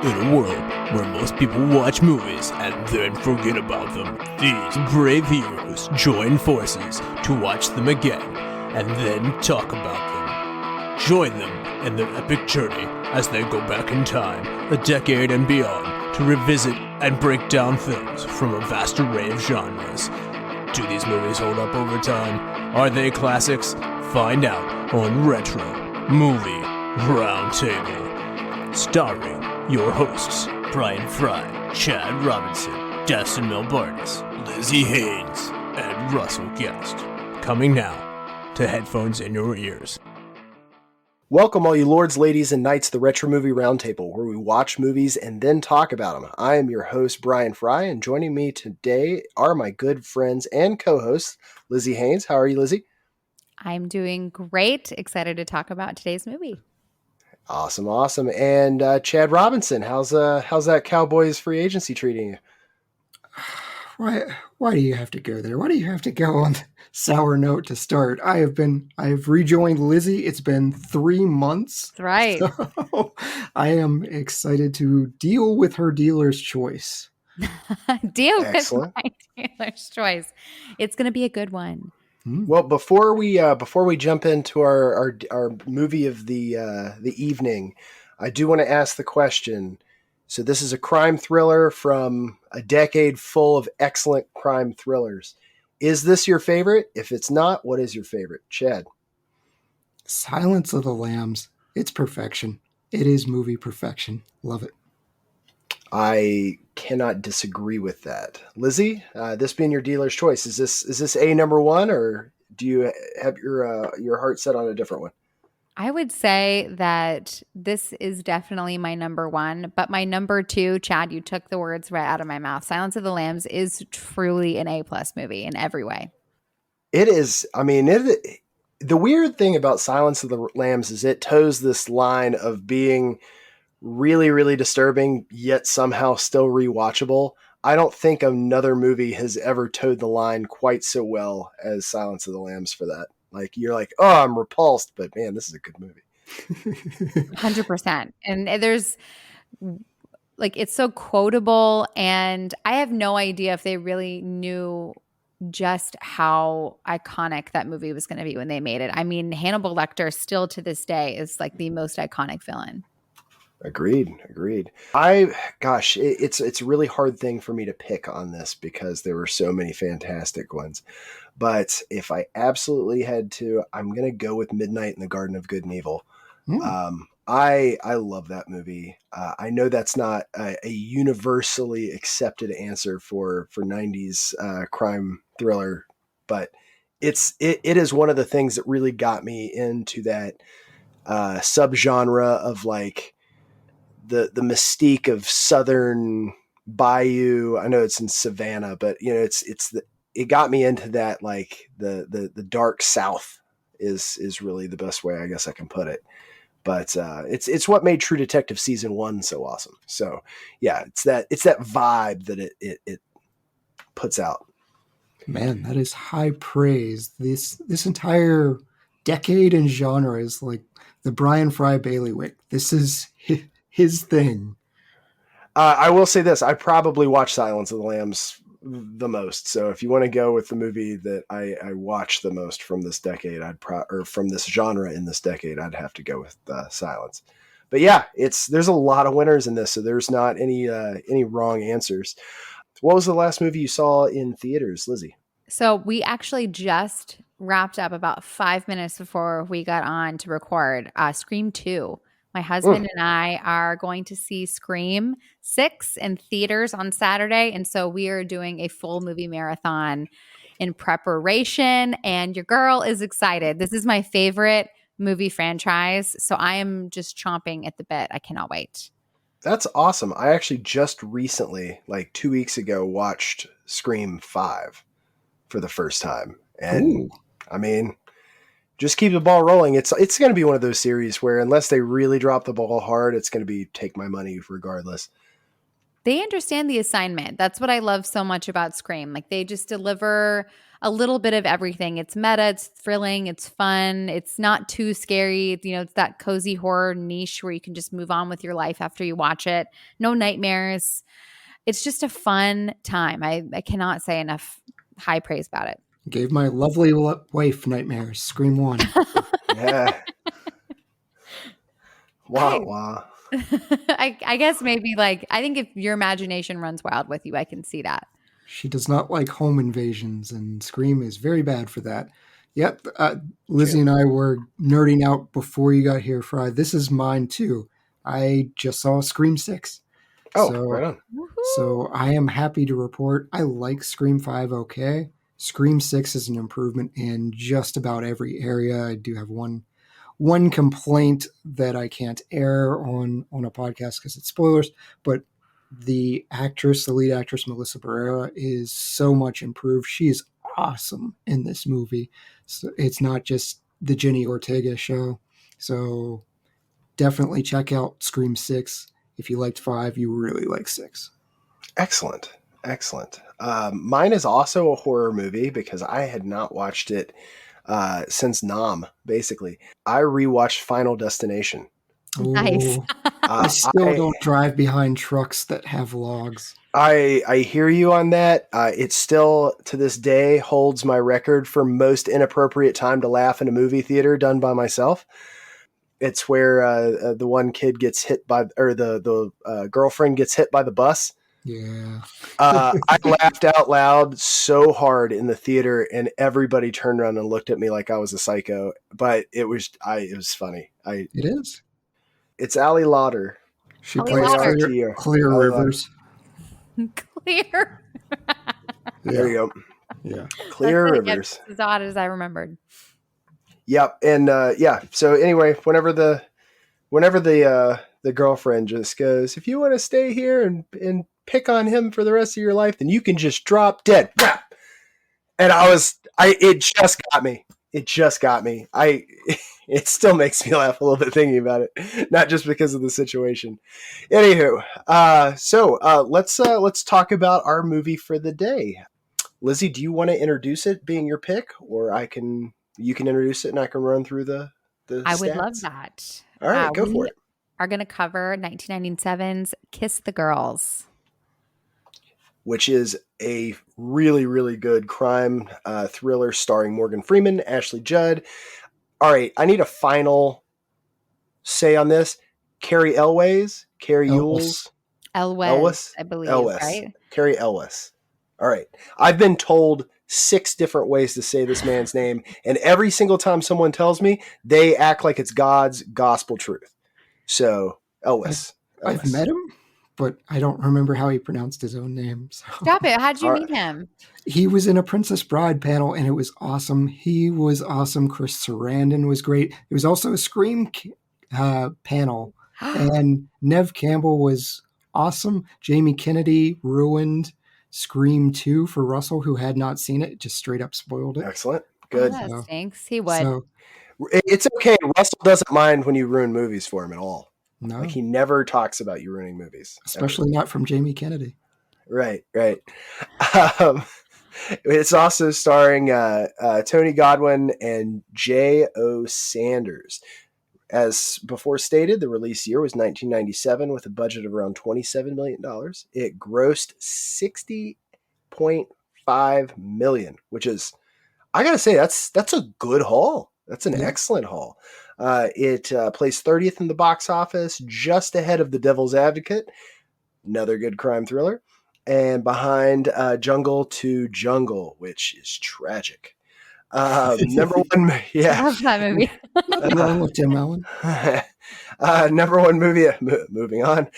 In a world where most people watch movies and then forget about them, these brave heroes join forces to watch them again and then talk about them. Join them in their epic journey as they go back in time, a decade and beyond, to revisit and break down films from a vast array of genres. Do these movies hold up over time? Are they classics? Find out on Retro Movie Roundtable. Starring your hosts, Brian Fry, Chad Robinson, Dustin Melbardis, Lizzy Haynes, and Russell Guest. Coming now to headphones in your ears. Welcome all you lords, ladies, and knights to the Retro Movie Roundtable, where we watch movies and then talk about them. I am your host, Brian Fry, and joining me today are my good friends and co-hosts, Lizzy Haynes. How are you, Lizzy? I'm doing great. Excited to talk about today's movie. Awesome. And Chad Robinson, how's that Cowboys free agency treating you? Why do you have to go there? Why do you have to go on sour note to start? I've rejoined Lizzy. It's been 3 months. That's right. So I am excited to deal with her dealer's choice. Excellent. With my dealer's choice. It's going to be a good one. Well, before we jump into our movie of the evening, I do want to ask the question. So this is a crime thriller from a decade full of excellent crime thrillers. Is this your favorite? If it's not, what is your favorite? Chad? Silence of the Lambs. It's perfection. It is movie perfection. Love it. I cannot disagree with that. Lizzy, this being your dealer's choice, is this a number one, or do you have your heart set on a different one? I would say that this is definitely my number one, but my number two, Chad, you took the words right out of my mouth. Silence of the Lambs is truly an A+ movie in every way. It is. I mean, the weird thing about Silence of the Lambs is it toes this line of being really, really disturbing, yet somehow still rewatchable. I don't think another movie has ever towed the line quite so well as Silence of the Lambs for that. Like, you're like, oh, I'm repulsed, but man, this is a good movie. 100%. And there's like, it's so quotable, and I have no idea if they really knew just how iconic that movie was going to be when they made it. I mean, Hannibal Lecter still to this day is like the most iconic villain. Agreed. It's a really hard thing for me to pick on this because there were so many fantastic ones. But if I absolutely had to, I'm going to go with Midnight in the Garden of Good and Evil. I love that movie. I know that's not a universally accepted answer for 90s crime thriller, but it is one of the things that really got me into that subgenre of like the mystique of Southern Bayou. I know it's in Savannah, but you know, it got me into that, like the dark South is really the best way I guess I can put it. But it's what made True Detective season 1 so awesome. So yeah, it's that vibe that it puts out. Man, that is high praise. This entire decade and genre is like the Brian Fry bailiwick. This is his thing. I will say this: I probably watch Silence of the Lambs the most. So if you want to go with the movie that I watch the most from this decade, or from this genre in this decade, I'd have to go with Silence. But yeah, there's a lot of winners in this, so there's not any wrong answers. What was the last movie you saw in theaters, Lizzy? So we actually just wrapped up about 5 minutes before we got on to record Scream 2. My husband and I are going to see Scream 6 in theaters on Saturday. And so we are doing a full movie marathon in preparation. And your girl is excited. This is my favorite movie franchise. So I am just chomping at the bit. I cannot wait. That's awesome. I actually just recently, like 2 weeks ago, watched Scream 5 for the first time. And I mean, just keep the ball rolling. It's going to be one of those series where unless they really drop the ball hard, it's going to be take my money regardless. They understand the assignment. That's what I love so much about Scream. Like, they just deliver a little bit of everything. It's meta, it's thrilling, it's fun, it's not too scary. It's that cozy horror niche where you can just move on with your life after you watch it. No nightmares. It's just a fun time. I cannot say enough high praise about it. Gave my lovely wife nightmares. Scream 1. Yeah. Wow. I guess maybe I think if your imagination runs wild with you, I can see that. She does not like home invasions, and Scream is very bad for that. Yep, Lizzy and I were nerding out before you got here, Fry. This is mine too. I just saw Scream 6. Right on. So I am happy to report I like Scream 5 okay. Scream 6 is an improvement in just about every area. I do have one complaint that I can't air on a podcast because it's spoilers, but the lead actress, Melissa Barrera, is so much improved. She is awesome in this movie. So it's not just the Jenny Ortega show. So definitely check out Scream 6. If you liked 5, you really like 6. Excellent. Mine is also a horror movie because I had not watched it since Nam, basically. I rewatched Final Destination. Nice. I still don't drive behind trucks that have logs. I hear you on that. It still, to this day, holds my record for most inappropriate time to laugh in a movie theater done by myself. It's where the one kid gets hit by, or the girlfriend gets hit by the bus. Yeah. I laughed out loud so hard in the theater, and everybody turned around and looked at me like I was a psycho. But it was funny. It is. It's Ali Lauder. She Ali plays Lauder. Clear Ali Rivers. Clear. There you go. Yeah. Clear Rivers. As odd as I remembered. Yep. And so anyway, whenever the girlfriend just goes, if you want to stay here and pick on him for the rest of your life, then you can just drop dead. And it just got me. It still makes me laugh a little bit thinking about it, not just because of the situation. Anywho, so let's talk about our movie for the day. Lizzy, do you want to introduce it, being your pick, or you can introduce it and I can run through the I stats? would love that. All right, go for it. Are going to cover 1997's Kiss the Girls, which is a really, really good crime thriller starring Morgan Freeman, Ashley Judd. All right, I need a final say on this. Carrie Elwes, Elwes, I believe, right? Carrie Elwes. All right. I've been told 6 different ways to say this man's name, and every single time someone tells me, they act like it's God's gospel truth. So, Elwes. I've met him, but I don't remember how he pronounced his own name. So. Stop it. How'd you meet him? He was in a Princess Bride panel, and it was awesome. He was awesome. Chris Sarandon was great. It was also a Scream panel, and Nev Campbell was awesome. Jamie Kennedy ruined Scream 2 for Russell, who had not seen it. Just straight up spoiled it. Excellent. Good. Oh, that stinks. He would. So, it's okay. Russell doesn't mind when you ruin movies for him at all. No. Like, he never talks about you ruining movies. Especially not from Jamie Kennedy. Right. It's also starring Tony Godwin and J.O. Sanders. As before stated, the release year was 1997 with a budget of around $27 million. It grossed $60.5 million, which is, I gotta say, that's a good haul. That's an excellent haul. It placed 30th in the box office, just ahead of The Devil's Advocate, another good crime thriller, and behind Jungle to Jungle, which is tragic. Number one, yeah. I love that movie. Nothing wrong with Tim Allen. Number one movie. Moving on.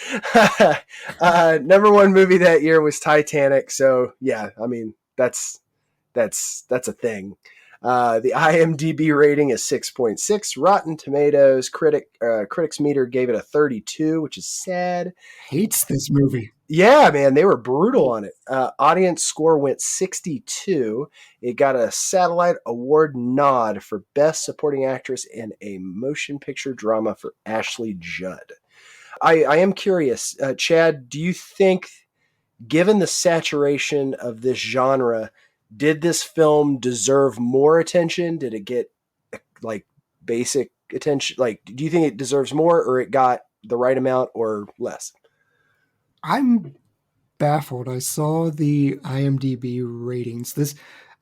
Number one movie that year was Titanic. So yeah, I mean that's a thing. The IMDb rating is 6.6. Rotten Tomatoes critics meter gave it a 32, which is sad. Hates this movie. Yeah, man, they were brutal on it. Audience score went 62. It got a Satellite Award nod for Best Supporting Actress in a Motion Picture Drama for Ashley Judd. I am curious, Chad, do you think, given the saturation of this genre, did this film deserve more attention? Did it get like basic attention? Like, do you think it deserves more, or it got the right amount, or less? I'm baffled. I saw the IMDb ratings.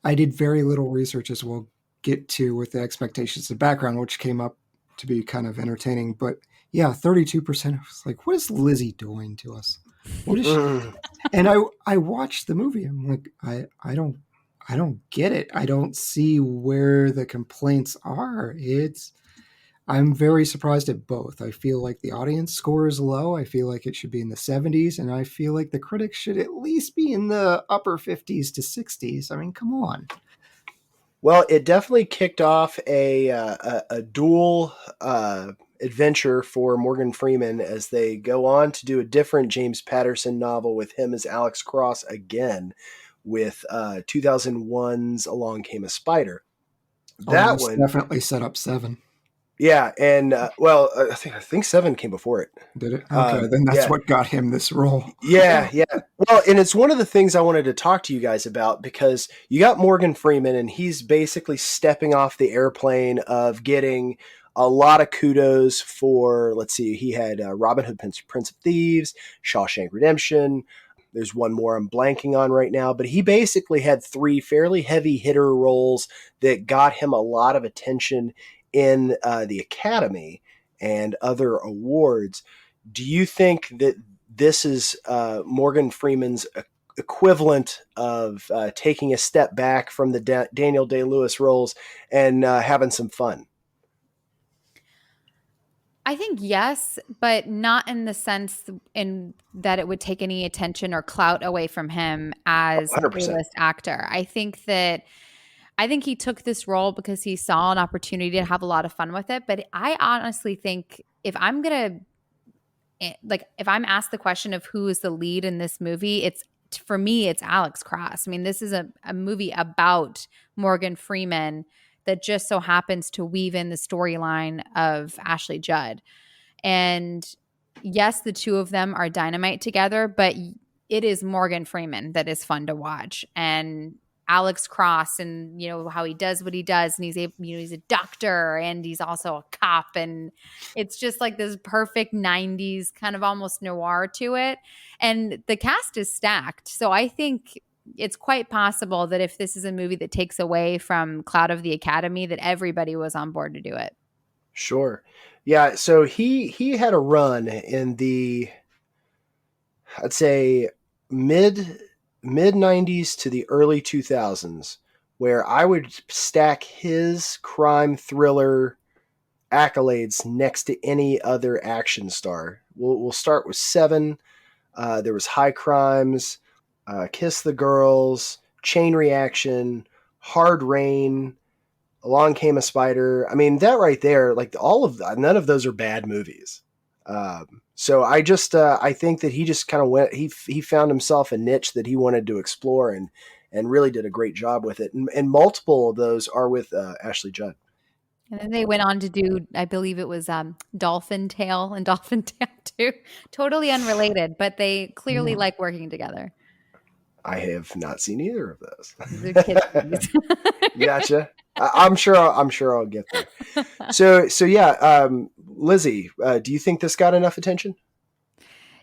I did very little research, as we'll get to, with the expectations and background, which came up to be kind of entertaining. But yeah, 32%. I was like, what is Lizzy doing to us? What is she? And I watched the movie. I'm like, I don't get it. I don't see where the complaints are. I'm very surprised at both. I feel like the audience score is low. I feel like it should be in the 70s, and I feel like the critics should at least be in the upper 50s to 60s. I mean, come on. Well, it definitely kicked off a dual adventure for Morgan Freeman as they go on to do a different James Patterson novel with him as Alex Cross again, with 2001's Along Came a Spider. That one definitely set up 7. Yeah, and I think 7 came before it. Did it? Okay, then that's what got him this role. Yeah. Well, and it's one of the things I wanted to talk to you guys about, because you got Morgan Freeman, and he's basically stepping off the airplane of getting a lot of kudos for, let's see, he had Robin Hood, Prince of Thieves, Shawshank Redemption. There's one more I'm blanking on right now, but he basically had 3 fairly heavy hitter roles that got him a lot of attention in the Academy and other awards. Do you think that this is Morgan Freeman's equivalent of taking a step back from the Daniel Day-Lewis roles and having some fun? I think yes, but not in the sense in that it would take any attention or clout away from him as a 100%. A-list actor. I think he took this role because he saw an opportunity to have a lot of fun with it. But I honestly think if I'm asked the question of who is the lead in this movie, for me, it's Alex Cross. I mean, this is a movie about Morgan Freeman that just so happens to weave in the storyline of Ashley Judd. And yes, the two of them are dynamite together, but it is Morgan Freeman that is fun to watch. And Alex Cross, and how he does what he does, and he's a doctor, and he's also a cop, and it's just like this perfect 90s kind of almost noir to it. And the cast is stacked, so I think it's quite possible that if this is a movie that takes away from Cloud of the Academy, that everybody was on board to do it. Sure. Yeah, so he had a run in the, I'd say, mid 90s to the early 2000s, where I would stack his crime thriller accolades next to any other action star. We'll start with 7. There was High Crimes, Kiss the Girls, Chain Reaction, Hard Rain, Along Came a Spider. I mean, that right there, like none of those are bad movies. So I think that he just kind of went, he found himself a niche that he wanted to explore and really did a great job with it. And multiple of those are with Ashley Judd. And then they went on to do, I believe it was Dolphin Tale and Dolphin Tale 2. Totally unrelated, but they clearly like working together. I have not seen either of those. They're kids' movies. Gotcha. I'm sure I'll get there. So yeah, Lizzy, do you think this got enough attention?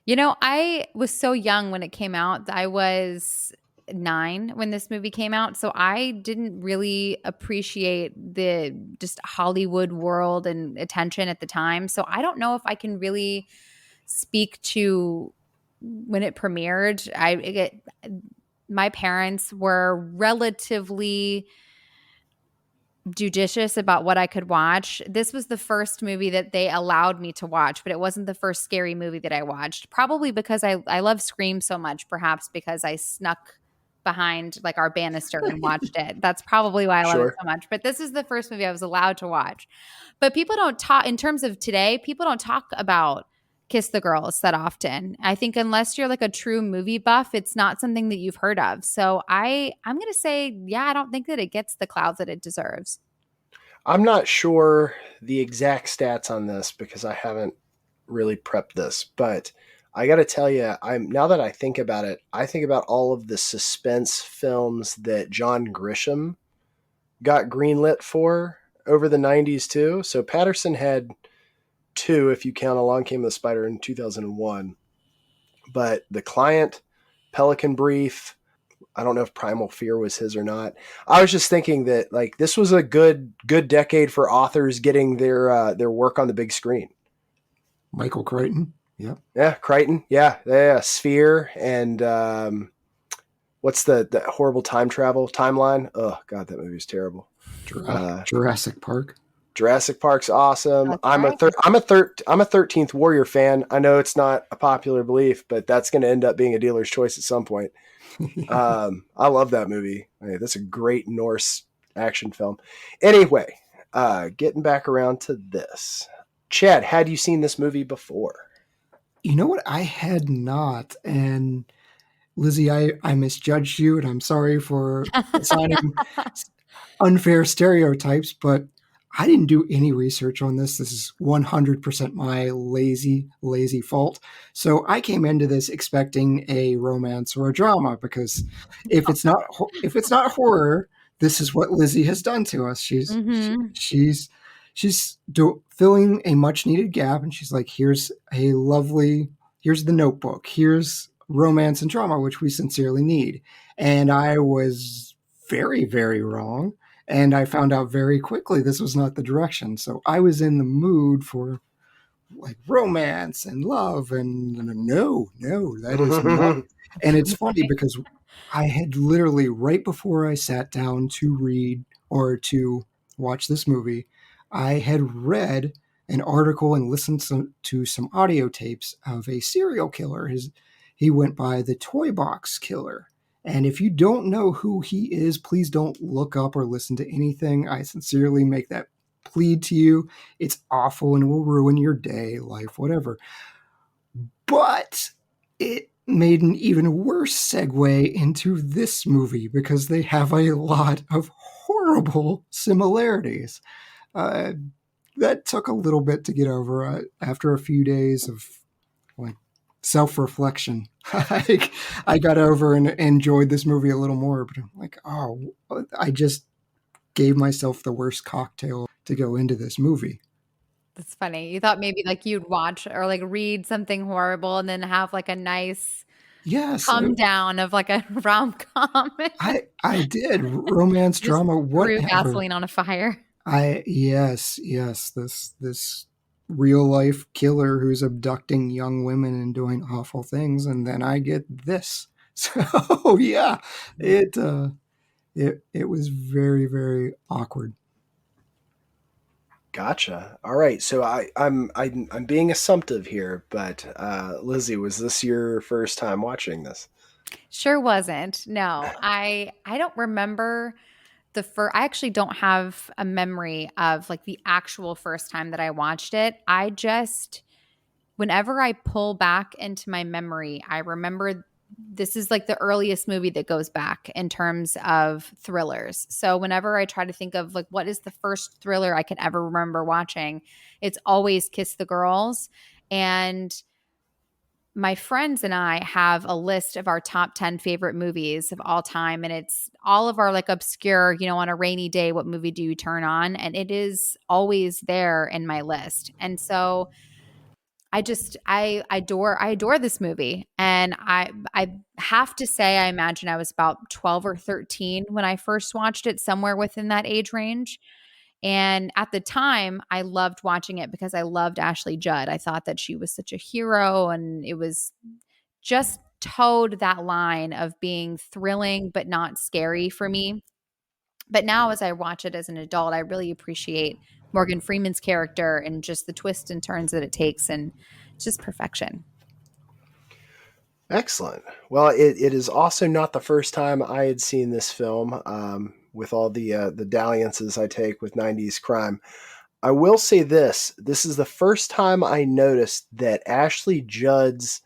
I was so young when it came out. I was 9 when this movie came out, so I didn't really appreciate the just Hollywood world and attention at the time. So I don't know if I can really speak to when it premiered. My parents were relatively judicious about what I could watch. This was the first movie that they allowed me to watch, but it wasn't the first scary movie that I watched. Probably because I love Scream so much, perhaps because I snuck behind like our banister and watched it. That's probably why I love it so much. But this is the first movie I was allowed to watch. But people don't talk, in terms of today, people don't talk about Kiss the Girls that often. I think unless you're like a true movie buff, it's not something that you've heard of. So I'm going to say, yeah, I don't think that it gets the clout that it deserves. I'm not sure the exact stats on this because I haven't really prepped this, but I got to tell you, now that I think about it, I think about all of the suspense films that John Grisham got greenlit for over the 90s too. So Patterson had 2, if you count Along Came the Spider in 2001. But The Client, Pelican Brief, I don't know if Primal Fear was his or not. I was just thinking that like this was a good decade for authors getting their work on the big screen. Michael Crichton. Yeah. Yeah, Crichton. Yeah. Sphere and what's the horrible time travel timeline? Oh God, that movie is terrible. Jurassic Park. Jurassic Park's awesome. That's I'm right. I'm a 13th Warrior fan. I know it's not a popular belief, but that's going to end up being a dealer's choice at some point. I love that movie. Hey, that's a great Norse action film. Anyway, getting back around to this. Chad, had you seen this movie before? You know what? I had not. And Lizzy, I misjudged you, and I'm sorry for assigning unfair stereotypes, but I didn't do any research on this. This is 100% my lazy fault. So I came into this expecting a romance or a drama, because if it's not horror, this is what Lizzy has done to us. She's filling a much needed gap, and she's like, here's the Notebook, here's romance and drama, which we sincerely need. And I was very, very wrong. And I found out very quickly this was not the direction. So I was in the mood for like romance and love, and no, that is not. And it's funny because I had literally, right before I sat down to read or to watch this movie, I had read an article and listened to some audio tapes of a serial killer. He went by the Toy Box Killer. And if you don't know who he is, please don't look up or listen to anything. I sincerely make that plea to you. It's awful and it will ruin your day, life, whatever. But it made an even worse segue into this movie, because they have a lot of horrible similarities. That took a little bit to get over. After a few days of like self-reflection, I got over and enjoyed this movie a little more. But I'm like, oh, I just gave myself the worst cocktail to go into this movie. That's funny. You thought maybe like you'd watch or like read something horrible and then have like a nice come down of like a rom-com. I did romance drama. Whatever. Threw gasoline on a fire. Yes. This real life killer who's abducting young women and doing awful things, and then I get this. So yeah, it was very, very awkward. Gotcha. All right, so I'm being assumptive here, but Lizzy, was this your first time watching this? Sure wasn't. No, I don't remember I actually don't have a memory of like the actual first time that I watched it. I just, whenever I pull back into my memory, I remember this is like the earliest movie that goes back in terms of thrillers. So whenever I try to think of like what is the first thriller I can ever remember watching, it's always Kiss the Girls. And my friends and I have a list of our top 10 favorite movies of all time. And it's all of our like obscure, on a rainy day, what movie do you turn on? And it is always there in my list. And so I adore this movie. And I have to say, I imagine I was about 12 or 13 when I first watched it, somewhere within that age range. And at the time, I loved watching it because I loved Ashley Judd. I thought that she was such a hero, and it was just towed that line of being thrilling but not scary for me. But now as I watch it as an adult, I really appreciate Morgan Freeman's character and just the twists and turns that it takes, and just perfection. Excellent. Well, it is also not the first time I had seen this film. With all the dalliances I take with 90s crime, I will say this is the first time I noticed that Ashley Judd's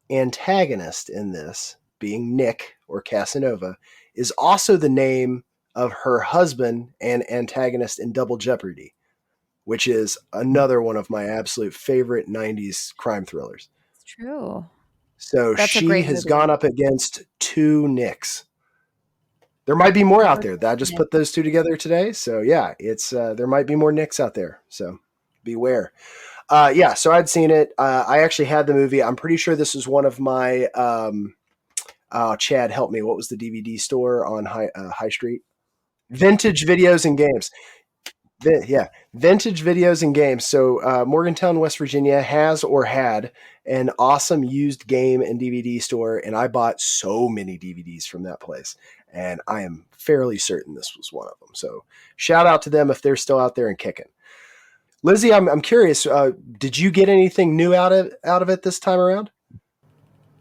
antagonist in this, being Nick or Casanova, is also the name of her husband and antagonist in Double Jeopardy, which is another one of my absolute favorite 90s crime thrillers. It's true. So That's a she great has movie. gone up against 2 Nicks. There might be more out there. I just put those 2 together today. So yeah, it's there might be more Nicks out there. So beware. Yeah, so I'd seen it. I actually had the movie. I'm pretty sure this was one of my Chad, help me. What was the DVD store on High Street? Vintage Videos and Games. Yeah, Vintage Videos and Games. So Morgantown, West Virginia has or had an awesome used game and DVD store, and I bought so many DVDs from that place, and I am fairly certain this was one of them. So shout out to them if they're still out there and kicking. Lizzy, I'm curious. Did you get anything new out of it this time around?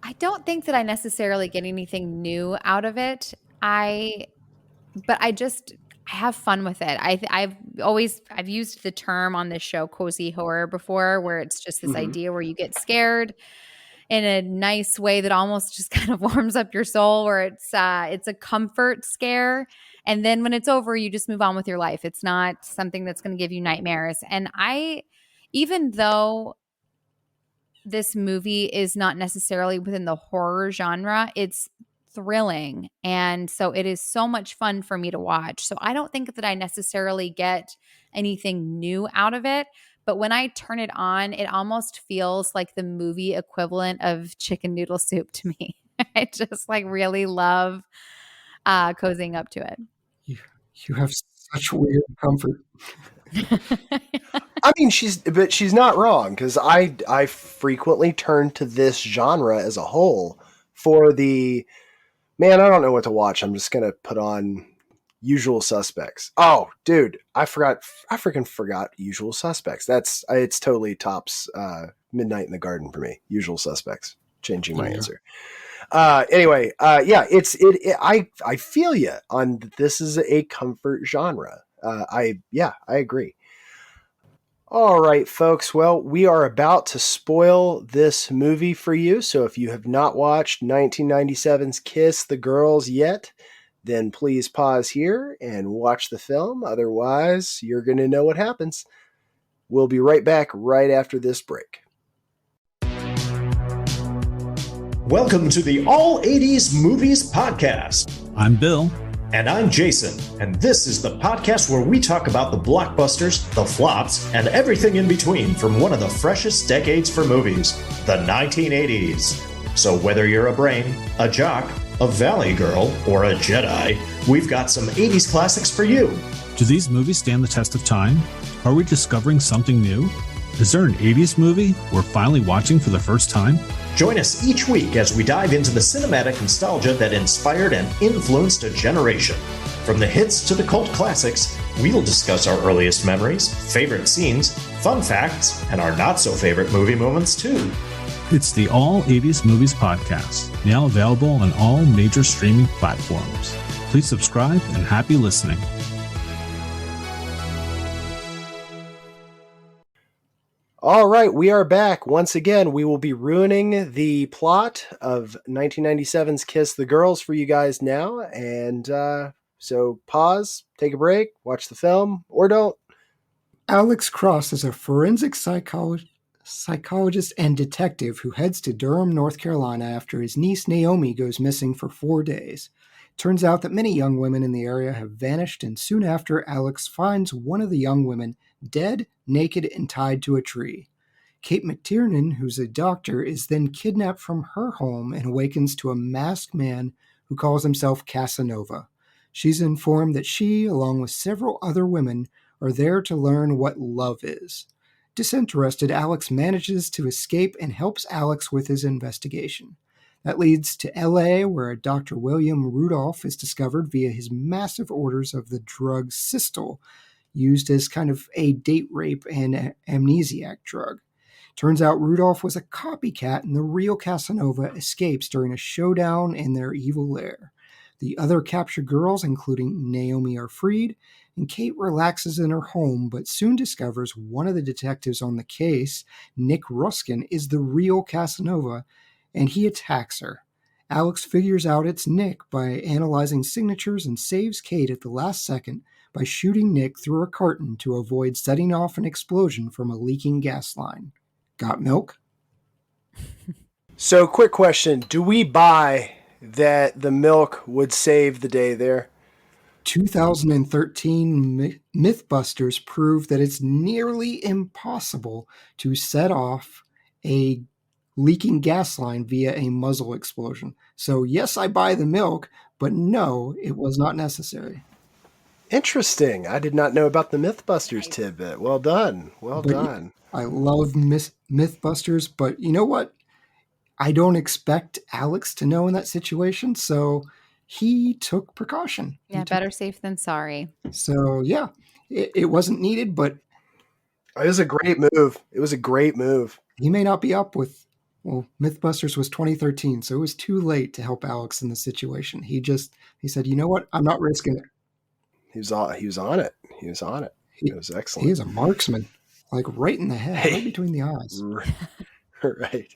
I don't think that I necessarily get anything new out of it. But I have fun with it. I've used the term on this show cozy horror before, where it's just this idea where you get scared in a nice way that almost just kind of warms up your soul, where it's a comfort scare. And then when it's over, you just move on with your life. It's not something that's going to give you nightmares. And even though this movie is not necessarily within the horror genre, it's thrilling. And so it is so much fun for me to watch. So I don't think that I necessarily get anything new out of it. But when I turn it on, it almost feels like the movie equivalent of chicken noodle soup to me. I just really love cozying up to it. You have such weird comfort. I mean, she's not wrong, because I frequently turn to this genre as a whole for the, man, I don't know what to watch. I'm just gonna put on Usual Suspects. Oh, dude, I freaking forgot Usual Suspects. It's totally tops Midnight in the Garden for me. Usual Suspects. Changing my answer. Anyway, yeah, I feel you on this is a comfort genre. I agree. All right, folks. Well, we are about to spoil this movie for you. So if you have not watched 1997's Kiss the Girls yet, then please pause here and watch the film. Otherwise, you're going to know what happens. We'll be right back right after this break. Welcome to the All 80s Movies Podcast. I'm Bill. And I'm Jason, and this is the podcast where we talk about the blockbusters, the flops, and everything in between from one of the freshest decades for movies, the 1980s. So whether you're a brain, a jock, a valley girl, or a Jedi, we've got some 80s classics for you. Do these movies stand the test of time? Are we discovering something new? Is there an 80s movie we're finally watching for the first time? Join us each week as we dive into the cinematic nostalgia that inspired and influenced a generation. From the hits to the cult classics, we'll discuss our earliest memories, favorite scenes, fun facts, and our not-so-favorite movie moments, too. It's the All 80s Movies Podcast, now available on all major streaming platforms. Please subscribe and happy listening. All right, we are back. Once again, we will be ruining the plot of 1997's Kiss the Girls for you guys now. And so pause, take a break, watch the film, or don't. Alex Cross is a forensic psychologist and detective who heads to Durham, North Carolina after his niece Naomi goes missing for 4 days. It turns out that many young women in the area have vanished, and soon after, Alex finds one of the young women dead, naked, and tied to a tree. Kate McTiernan, who's a doctor, is then kidnapped from her home and awakens to a masked man who calls himself Casanova. She's informed that she, along with several other women, are there to learn what love is. Disinterested, Alex manages to escape and helps Alex with his investigation. That leads to L.A., where Dr. William Rudolph is discovered via his massive orders of the drug Sistol, used as kind of a date rape and amnesiac drug. Turns out Rudolph was a copycat, and the real Casanova escapes during a showdown in their evil lair. The other captured girls, including Naomi, are freed, and Kate relaxes in her home, but soon discovers one of the detectives on the case, Nick Ruskin, is the real Casanova, and he attacks her. Alex figures out it's Nick by analyzing signatures and saves Kate at the last second by shooting Nick through a carton to avoid setting off an explosion from a leaking gas line. Got milk? So, quick question. Do we buy that the milk would save the day there? 2013 Mythbusters proved that it's nearly impossible to set off a leaking gas line via a muzzle explosion. So, yes, I buy the milk, but no, it was not necessary. Interesting. I did not know about the Mythbusters tidbit. Well done. Well done. I love Mythbusters, but you know what? I don't expect Alex to know in that situation, so he took precaution. Yeah, better safe than sorry. So, yeah, it wasn't needed, but it was a great move. It was a great move. He may not be up with, well, Mythbusters was 2013, so it was too late to help Alex in the situation. He said, you know what? I'm not risking it. He was on it. He was on it. It was excellent. He is a marksman, like right in the head, right between the eyes. Right.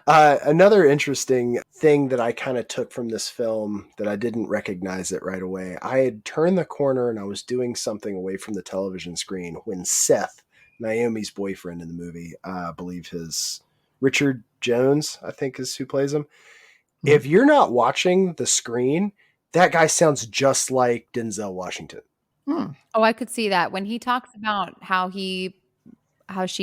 Another interesting thing that I kind of took from this film that I didn't recognize it right away. I had turned the corner and I was doing something away from the television screen when Seth, Naomi's boyfriend in the movie, I believe his Richard Jones, I think is who plays him. Mm-hmm. If you're not watching the screen, that guy sounds just like Denzel Washington. Oh, I could see that when he talks about how she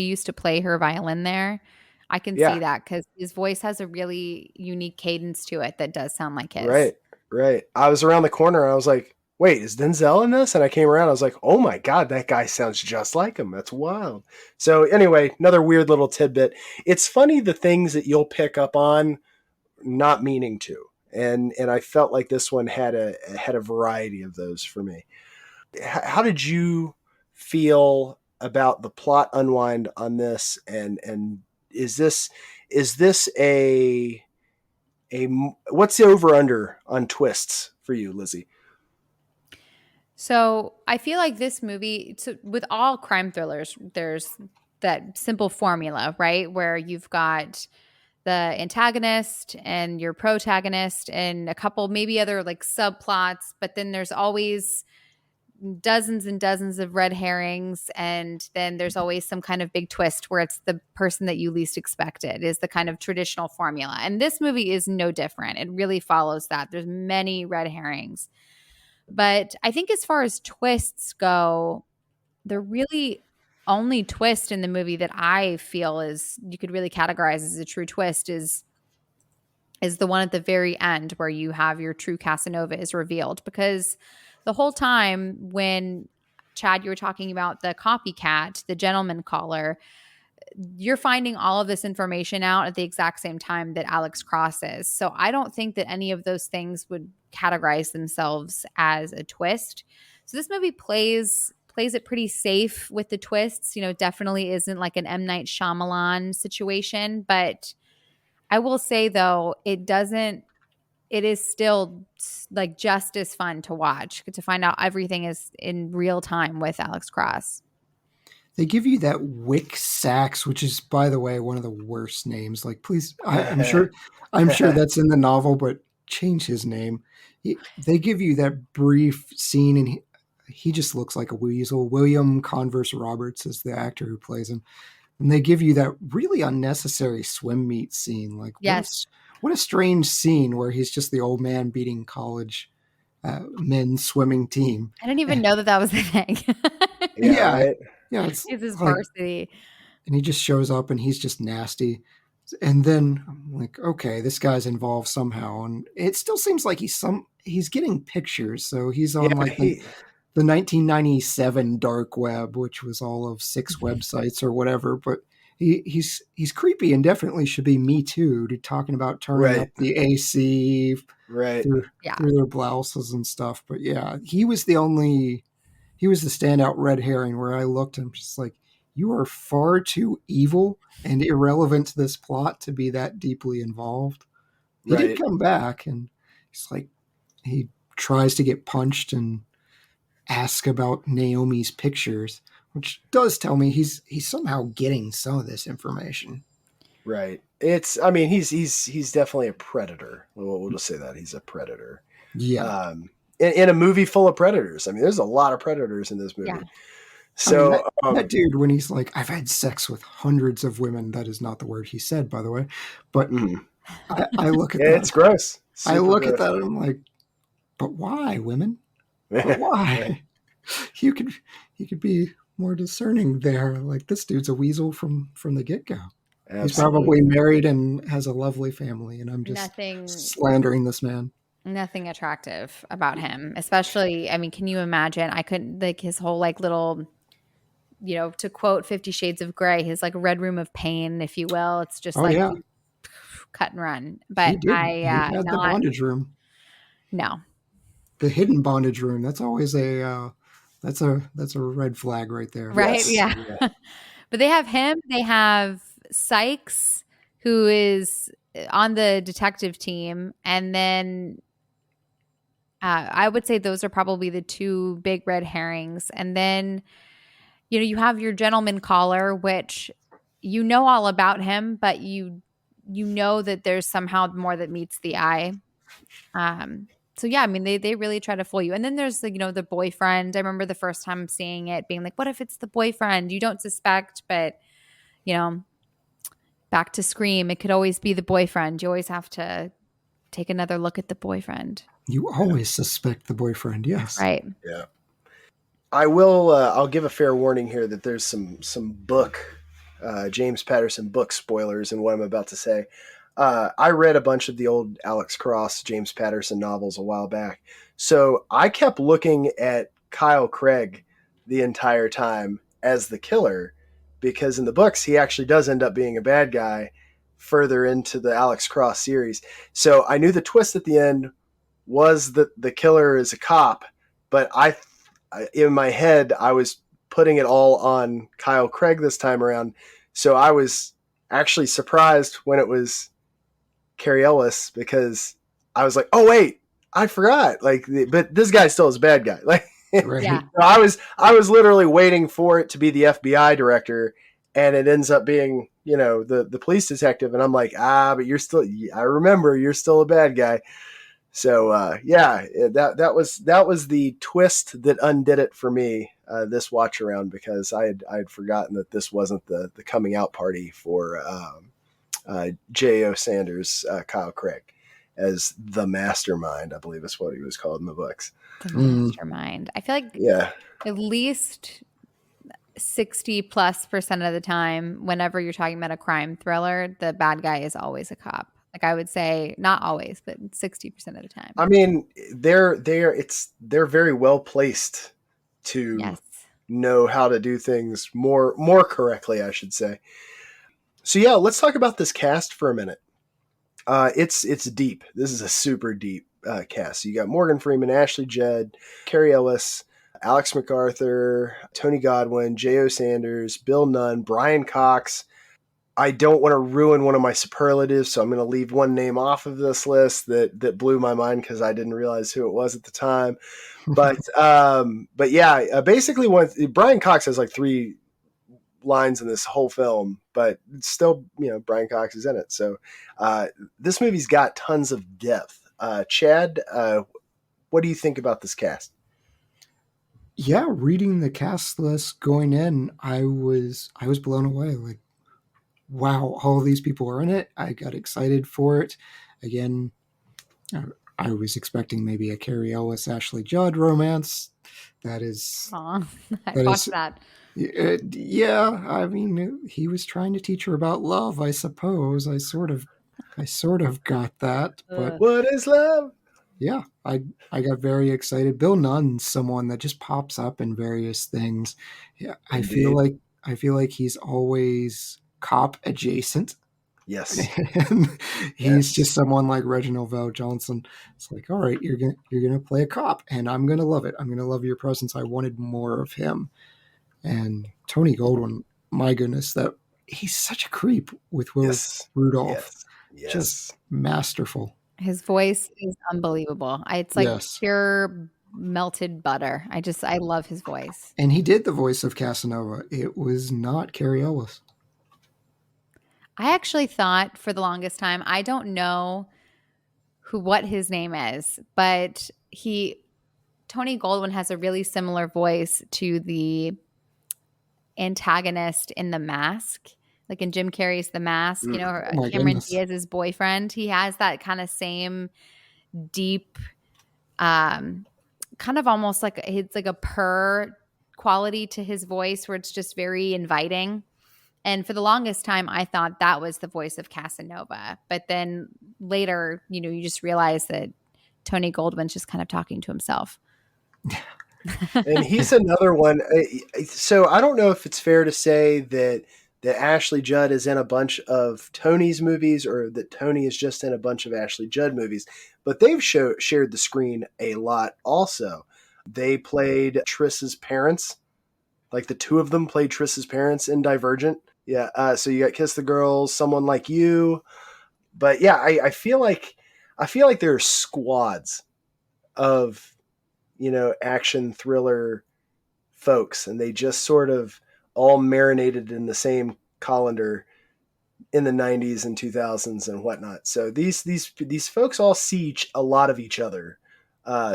used to play her violin there. I can see that because his voice has a really unique cadence to it that does sound like his. Right. I was around the corner and I was like, wait, is Denzel in this? And I came around, I was like, oh my God, that guy sounds just like him. That's wild. So anyway, another weird little tidbit. It's funny the things that you'll pick up on not meaning to. And I felt like this one had a variety of those for me. How did you feel about the plot unwind on this? And is this a what's the over under on twists for you, Lizzy? So I feel like this movie, with all crime thrillers, there's that simple formula, right? Where you've got the antagonist and your protagonist and a couple maybe other like subplots, but then there's always dozens and dozens of red herrings, and then there's always some kind of big twist where it's the person that you least expected is the kind of traditional formula. And this movie is no different. It really follows that. There's many red herrings. But I think as far as twists go, the really only twist in the movie that I feel is you could really categorize as a true twist is the one at the very end where you have your true Casanova is revealed. Because the whole time when, Chad, you were talking about the copycat, the gentleman caller, you're finding all of this information out at the exact same time that Alex Cross is. So I don't think that any of those things would categorize themselves as a twist. So this movie plays it pretty safe with the twists. You know, definitely isn't like an M. Night Shyamalan situation. But I will say, though, it is still like just as fun to watch, to find out everything is in real time with Alex Cross. They give you that Wick Sachs, which is, by the way, one of the worst names. Like, please, I'm sure that's in the novel, but change his name. They give you that brief scene, and he just looks like a weasel. William Converse Roberts is the actor who plays him. And they give you that really unnecessary swim meet scene. Like, yes. What a strange scene where he's just the old man beating college men's swimming team. I didn't even know that was the thing. Yeah. Right? Yeah, it's his varsity. And he just shows up and he's just nasty. And then I'm like, okay, this guy's involved somehow. And it still seems like he's getting pictures. So he's on the 1997 dark web, which was all of 6 websites or whatever. But he's creepy and definitely should be Me Too, talking about turning up the AC through their blouses and stuff. But yeah, he was the standout red herring where I looked and I'm just like, you are far too evil and irrelevant to this plot to be that deeply involved. He did come back and he's like, he tries to get punched and ask about Naomi's pictures, which does tell me he's somehow getting some of this information. Right. He's definitely a predator. We'll just say that he's a predator. Yeah. In a movie full of predators. I mean, there's a lot of predators in this movie. Yeah. So that dude, when he's like, I've had sex with hundreds of women, that is not the word he said, by the way, but I look at Yeah, that. it's gross. I Super look gross. at that and I'm like, but why, women? But why? You could be more discerning there. Like, this dude's a weasel from the get-go. He's probably married and has a lovely family, and I'm just slandering this man. Nothing attractive about him, especially, I mean, can you imagine? I couldn't, like, his whole, like, little, you know, to quote 50 Shades of Grey, his, like, red room of pain, if you will. It's just cut and run. But he had the bondage room. No. The hidden bondage room. That's always that's a red flag right there. Right? Yes. Yeah. But they have him. They have Sykes, who is on the detective team. And then I would say those are probably the two big red herrings. And then, you know, you have your gentleman caller, which you know all about him, but you know that there's somehow more that meets the eye. So yeah, I mean, they really try to fool you. And then there's the, you know, the boyfriend. I remember the first time seeing it being like, what if it's the boyfriend? You don't suspect, but, you know, back to Scream, it could always be the boyfriend. You always have to take another look at the boyfriend. You always suspect the boyfriend, yes. Right. Yeah. I will, I'll give a fair warning here that there's some book, James Patterson book spoilers in what I'm about to say. I read a bunch of the old Alex Cross, James Patterson novels a while back. So I kept looking at Kyle Craig the entire time as the killer, because in the books, he actually does end up being a bad guy further into the Alex Cross series. So I knew the twist at the end was that the killer is a cop, but in my head, I was putting it all on Kyle Craig this time around. So I was actually surprised when it was Carrie Ellis, because I was like, oh wait, I forgot. Like, but this guy still is a bad guy. Like, Right. Yeah. I was literally waiting for it to be the FBI director, and it ends up being, you know, the police detective. And I'm like, but you're still, I remember you're still a bad guy. So that was the twist that undid it for me this watch around, because I had forgotten that this wasn't the coming out party for J.O. Sanders, Kyle Craig, as the mastermind, I believe is what he was called in the books. The mastermind. I feel like at least 60+% of the time, whenever you're talking about a crime thriller, the bad guy is always a cop. Like, I would say not always, but 60% of the time. I mean, they're very well placed to know how to do things more correctly, I should say. So yeah, let's talk about this cast for a minute. It's deep. This is a super deep cast. So you got Morgan Freeman, Ashley Judd, Carrie Ellis, Alex MacArthur, Tony Godwin, J.O. Sanders, Bill Nunn, Brian Cox. I don't want to ruin one of my superlatives, so I'm going to leave one name off of this list that blew my mind because I didn't realize who it was at the time. But yeah, basically, Brian Cox has like 3 lines in this whole film, but still, you know, Brian Cox is in it. So this movie's got tons of depth. Chad, what do you think about this cast? Yeah, reading the cast list going in, I was blown away. Like, wow, all these people are in it. I got excited for it. Again, I was expecting maybe a Carrie Ellis, Ashley Judd romance. That is... I watched that. Yeah, I mean, he was trying to teach her about love, I suppose. I sort of got that. But what is love? Yeah, I got very excited. Bill Nunn's someone that just pops up in various things. Yeah, I feel like he's always cop adjacent. Yes. And he's just someone like Reginald VelJohnson. It's like, all right, you're gonna play a cop, and I'm gonna love it. I'm gonna love your presence. I wanted more of him. And Tony Goldwyn, my goodness, that he's such a creep with Willis Rudolph. Yes. Just masterful. His voice is unbelievable. It's like pure melted butter. I love his voice. And he did the voice of Casanova. It was not Carrie Ellis. I actually thought for the longest time, I don't know what his name is, but Tony Goldwyn has a really similar voice to the antagonist in The Mask, like in Jim Carrey's The Mask, you know, Oh my Cameron goodness. Diaz's boyfriend. He has that kind of same deep, kind of almost like it's like a purr quality to his voice where it's just very inviting. And for the longest time, I thought that was the voice of Casanova. But then later, you know, you just realize that Tony Goldwyn's just kind of talking to himself. And he's another one. So I don't know if it's fair to say that Ashley Judd is in a bunch of Tony's movies or that Tony is just in a bunch of Ashley Judd movies, but they've shared the screen a lot also. They played Triss's parents. Like the two of them played Triss's parents in Divergent. Yeah. So you got Kiss the Girls, Someone Like You. But yeah, I feel like there are squads of, you know, action thriller folks, and they just sort of all marinated in the same colander in the 90s and 2000s and whatnot. So these folks all see a lot of each other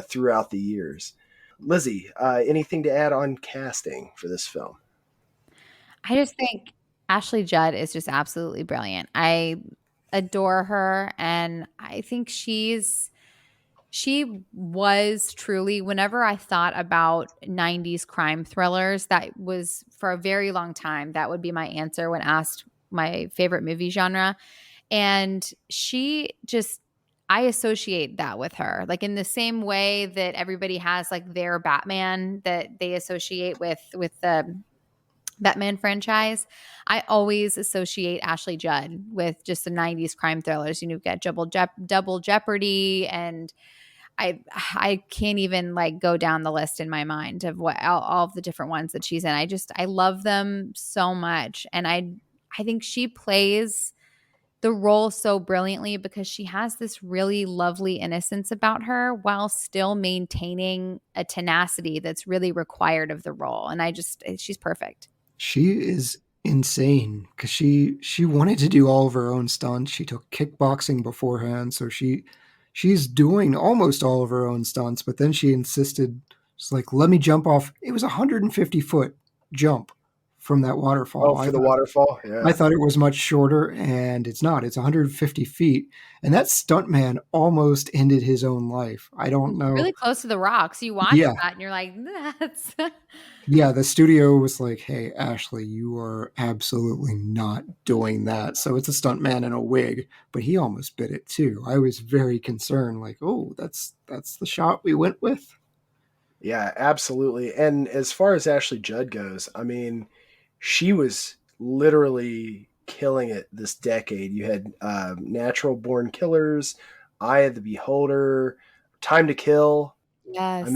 throughout the years. Lizzy, anything to add on casting for this film? I just think Ashley Judd is just absolutely brilliant. I adore her, and I think she was truly, whenever I thought about 90s crime thrillers, that was for a very long time, that would be my answer when asked my favorite movie genre. And I associate that with her, like in the same way that everybody has like their Batman that they associate with the Batman franchise. I always associate Ashley Judd with just the 90s crime thrillers. You know, you've got Double Jeopardy, and I can't even like go down the list in my mind of what all of the different ones that she's in. I love them so much. And I think she plays the role so brilliantly because she has this really lovely innocence about her while still maintaining a tenacity that's really required of the role. And she's perfect. She is insane because she wanted to do all of her own stunts. She took kickboxing beforehand, so she's doing almost all of her own stunts, but then she insisted, she's like, let me jump off. It was a 150-foot jump from that waterfall. Oh, for the waterfall? Yeah. I thought it was much shorter, and it's not. It's 150 feet. And that stuntman almost ended his own life. I don't know. Really close to the rocks. You watch that, and you're like, that's... Yeah, the studio was like, hey, Ashley, you are absolutely not doing that. So it's a stuntman in a wig, but he almost bit it too. I was very concerned, like, oh, that's the shot we went with. Yeah, absolutely. And as far as Ashley Judd goes, I mean, she was literally killing it this decade. You had Natural Born Killers, Eye of the Beholder, Time to Kill. Yes.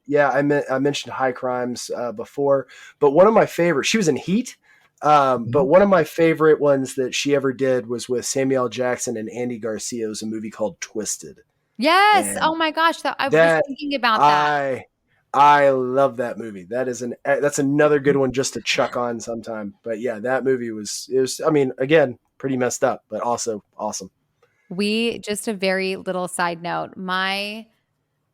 I mentioned High Crimes before, but one of my favorite, she was in Heat, but one of my favorite ones that she ever did was with Samuel L. Jackson and Andy Garcia. It was a movie called Twisted. Yes. And oh my gosh. I was thinking about that. I love that movie. That's another good one just to chuck on sometime. But yeah, that movie was, I mean, again, pretty messed up, but also awesome. Just a very little side note. My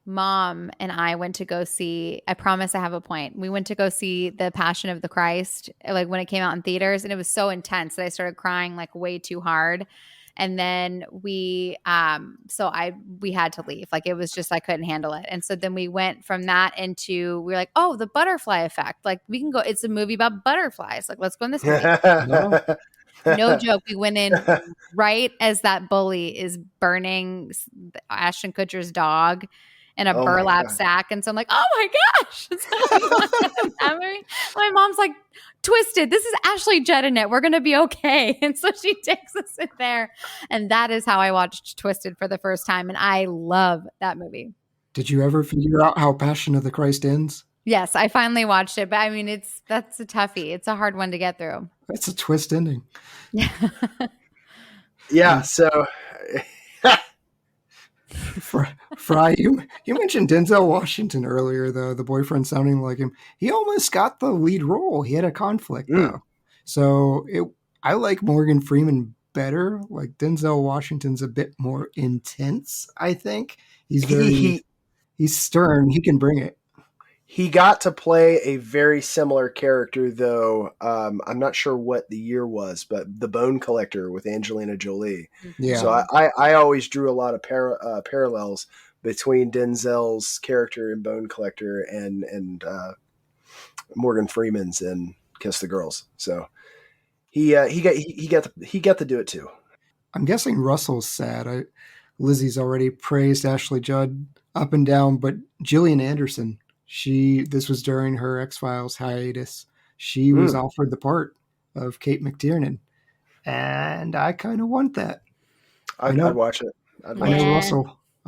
mom and I went to go see, I promise I have a point. We went to go see The Passion of the Christ, like when it came out in theaters, and it was so intense that I started crying like way too hard. And then we had to leave. Like it was just, I couldn't handle it. And so then we went from that into, we were like, oh, The Butterfly Effect. Like we can go, it's a movie about butterflies. Like let's go in this movie. No joke. We went in right as that bully is burning Ashton Kutcher's dog in a burlap sack. And so I'm like, oh my gosh. My mom's like, Twisted, this is Ashley Judd in it. We're going to be okay. And so she takes us in there. And that is how I watched Twisted for the first time. And I love that movie. Did you ever figure out how Passion of the Christ ends? Yes, I finally watched it. But I mean, that's a toughie. It's a hard one to get through. That's a twist ending. Yeah. So... Fry, you mentioned Denzel Washington earlier, though, the boyfriend sounding like him. He almost got the lead role. He had a conflict, though. So I like Morgan Freeman better. Like Denzel Washington's a bit more intense, I think. He's he's stern. He can bring it. He got to play a very similar character, though. I'm not sure what the year was, but The Bone Collector with Angelina Jolie. Yeah. So I always drew a lot of parallels between Denzel's character in Bone Collector and Morgan Freeman's in Kiss the Girls. So he got to do it too. I'm guessing Russell's sad. Lizzie's already praised Ashley Judd up and down, but Gillian Anderson, this was during her X-Files hiatus. She was offered the part of Kate McTiernan, and I kind of want that. I'd watch it. I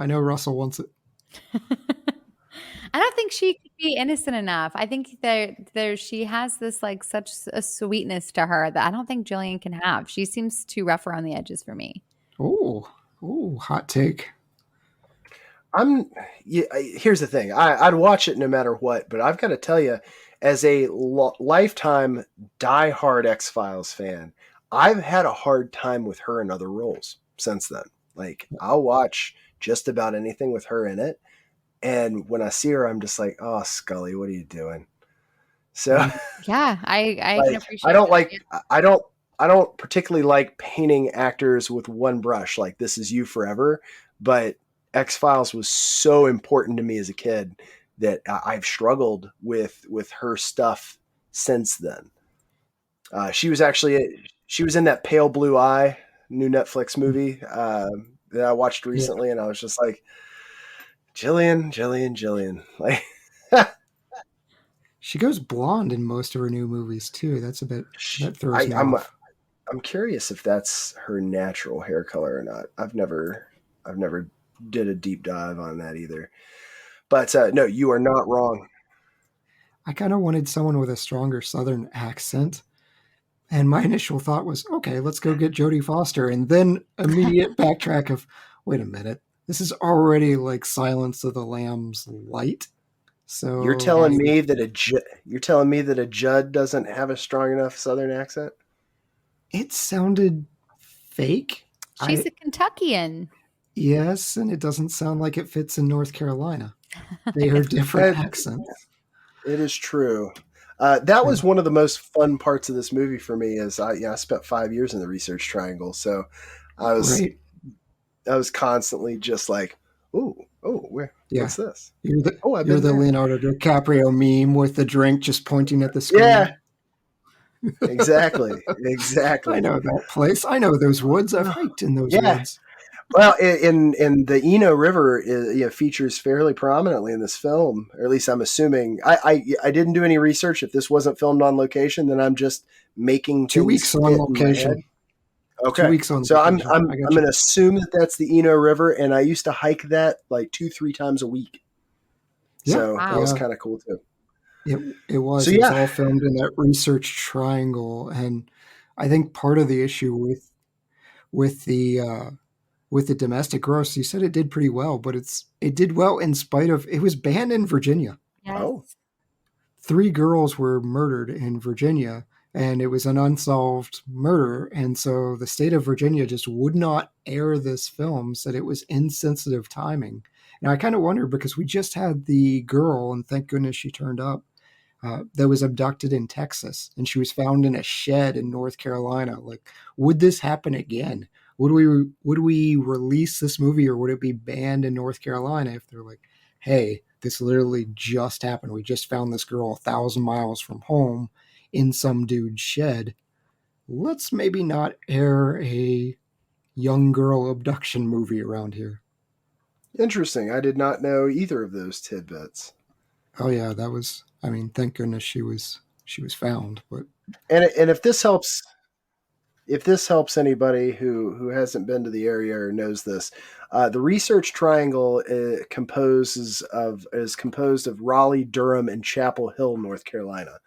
know Russell wants it. I don't think she could be innocent enough. I think she has this like such a sweetness to her that I don't think Jillian can have. She seems too rough around the edges for me. Oh, hot take. Here's the thing. I'd watch it no matter what, but I've got to tell you, as a lifetime diehard X-Files fan, I've had a hard time with her in other roles since then. Like, I'll watch just about anything with her in it. And when I see her, I'm just like, oh, Scully, what are you doing? So yeah, I can appreciate I don't particularly like painting actors with one brush. Like, this is you forever. But X-Files was so important to me as a kid that I've struggled with her stuff since then. She was in that Pale Blue Eye new Netflix movie that I watched recently, and I was just like, Jillian. Like, she goes blonde in most of her new movies too. That throws me off. I'm curious if that's her natural hair color or not. I've never did a deep dive on that either. But no, you are not wrong. I kind of wanted someone with a stronger Southern accent. And my initial thought was, okay, let's go get Jodie Foster. And then immediate backtrack of, wait a minute, this is already like Silence of the Lambs light. So you're telling me that a Judd doesn't have a strong enough Southern accent? It sounded fake. She's a Kentuckian. Yes, and it doesn't sound like it fits in North Carolina. They are different accents. It is true. That was one of the most fun parts of this movie for me. Is I spent 5 years in the Research Triangle, so I was constantly just like, what's this? You're the Leonardo DiCaprio meme with the drink just pointing at the screen. Yeah, exactly. I know that place. I know those woods. I've hiked in those woods. Well, in the Eno River features fairly prominently in this film, or at least I'm assuming. I didn't do any research. If this wasn't filmed on location, then I'm just making 2 weeks on location. Okay, 2 weeks on. So I'm going to assume that that's the Eno River, and I used to hike that like 2-3 times a week. Yeah. So that was kind of cool too. It was. So, it was all filmed in that Research Triangle, and I think part of the issue with the domestic gross, you said it did pretty well, but it did well in spite of it was banned in Virginia. Yes. Oh. 3 girls were murdered in Virginia, and it was an unsolved murder, and so the state of Virginia just would not air this film, said it was insensitive timing. And I kind of wonder, because we just had the girl, and thank goodness she turned up, that was abducted in Texas, and she was found in a shed in North Carolina. Like, would this happen again? Would we release this movie, or would it be banned in North Carolina if they're like, hey, this literally just happened. We just found this girl 1,000 miles from home in some dude's shed. Let's maybe not air a young girl abduction movie around here. Interesting. I did not know either of those tidbits. Oh yeah, thank goodness she was found. But and if this helps anybody who hasn't been to the area or knows this, the Research Triangle is composed of Raleigh, Durham, and Chapel Hill, North Carolina.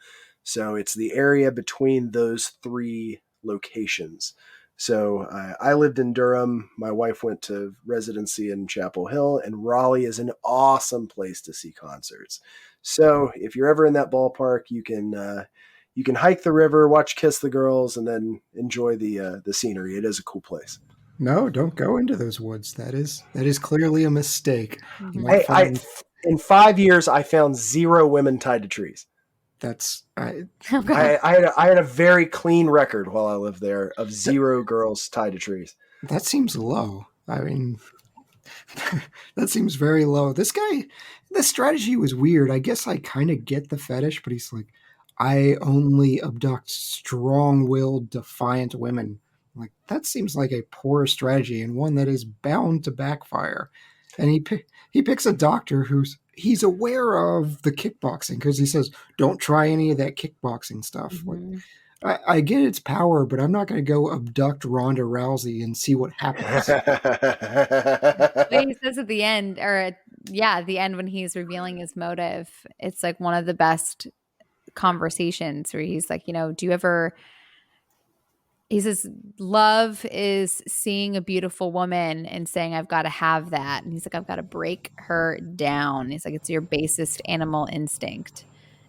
So it's the area between those 3 locations. So I lived in Durham. My wife went to residency in Chapel Hill, and Raleigh is an awesome place to see concerts. So if you're ever in that ballpark, you can hike the river, watch Kiss the Girls, and then enjoy the scenery. It is a cool place. No, don't go into those woods. That is clearly a mistake. Mm-hmm. You might find In 5 years, I found 0 women tied to trees. That's I had a very clean record while I lived there of 0 girls tied to trees. that seems low. I mean, that seems very low. This strategy was weird. I guess I kind of get the fetish, but he's like, I only abduct strong-willed, defiant women. I'm like, that seems like a poor strategy and one that is bound to backfire. And he picks a doctor he's aware of the kickboxing because he says, don't try any of that kickboxing stuff. Mm-hmm. Like, I get its power, but I'm not going to go abduct Ronda Rousey and see what happens. What he says at the end, at the end when he's revealing his motive, it's like one of the best conversations where he's like, do you ever... He says, love is seeing a beautiful woman and saying, I've got to have that. And he's like, I've got to break her down. He's like, it's your basest animal instinct.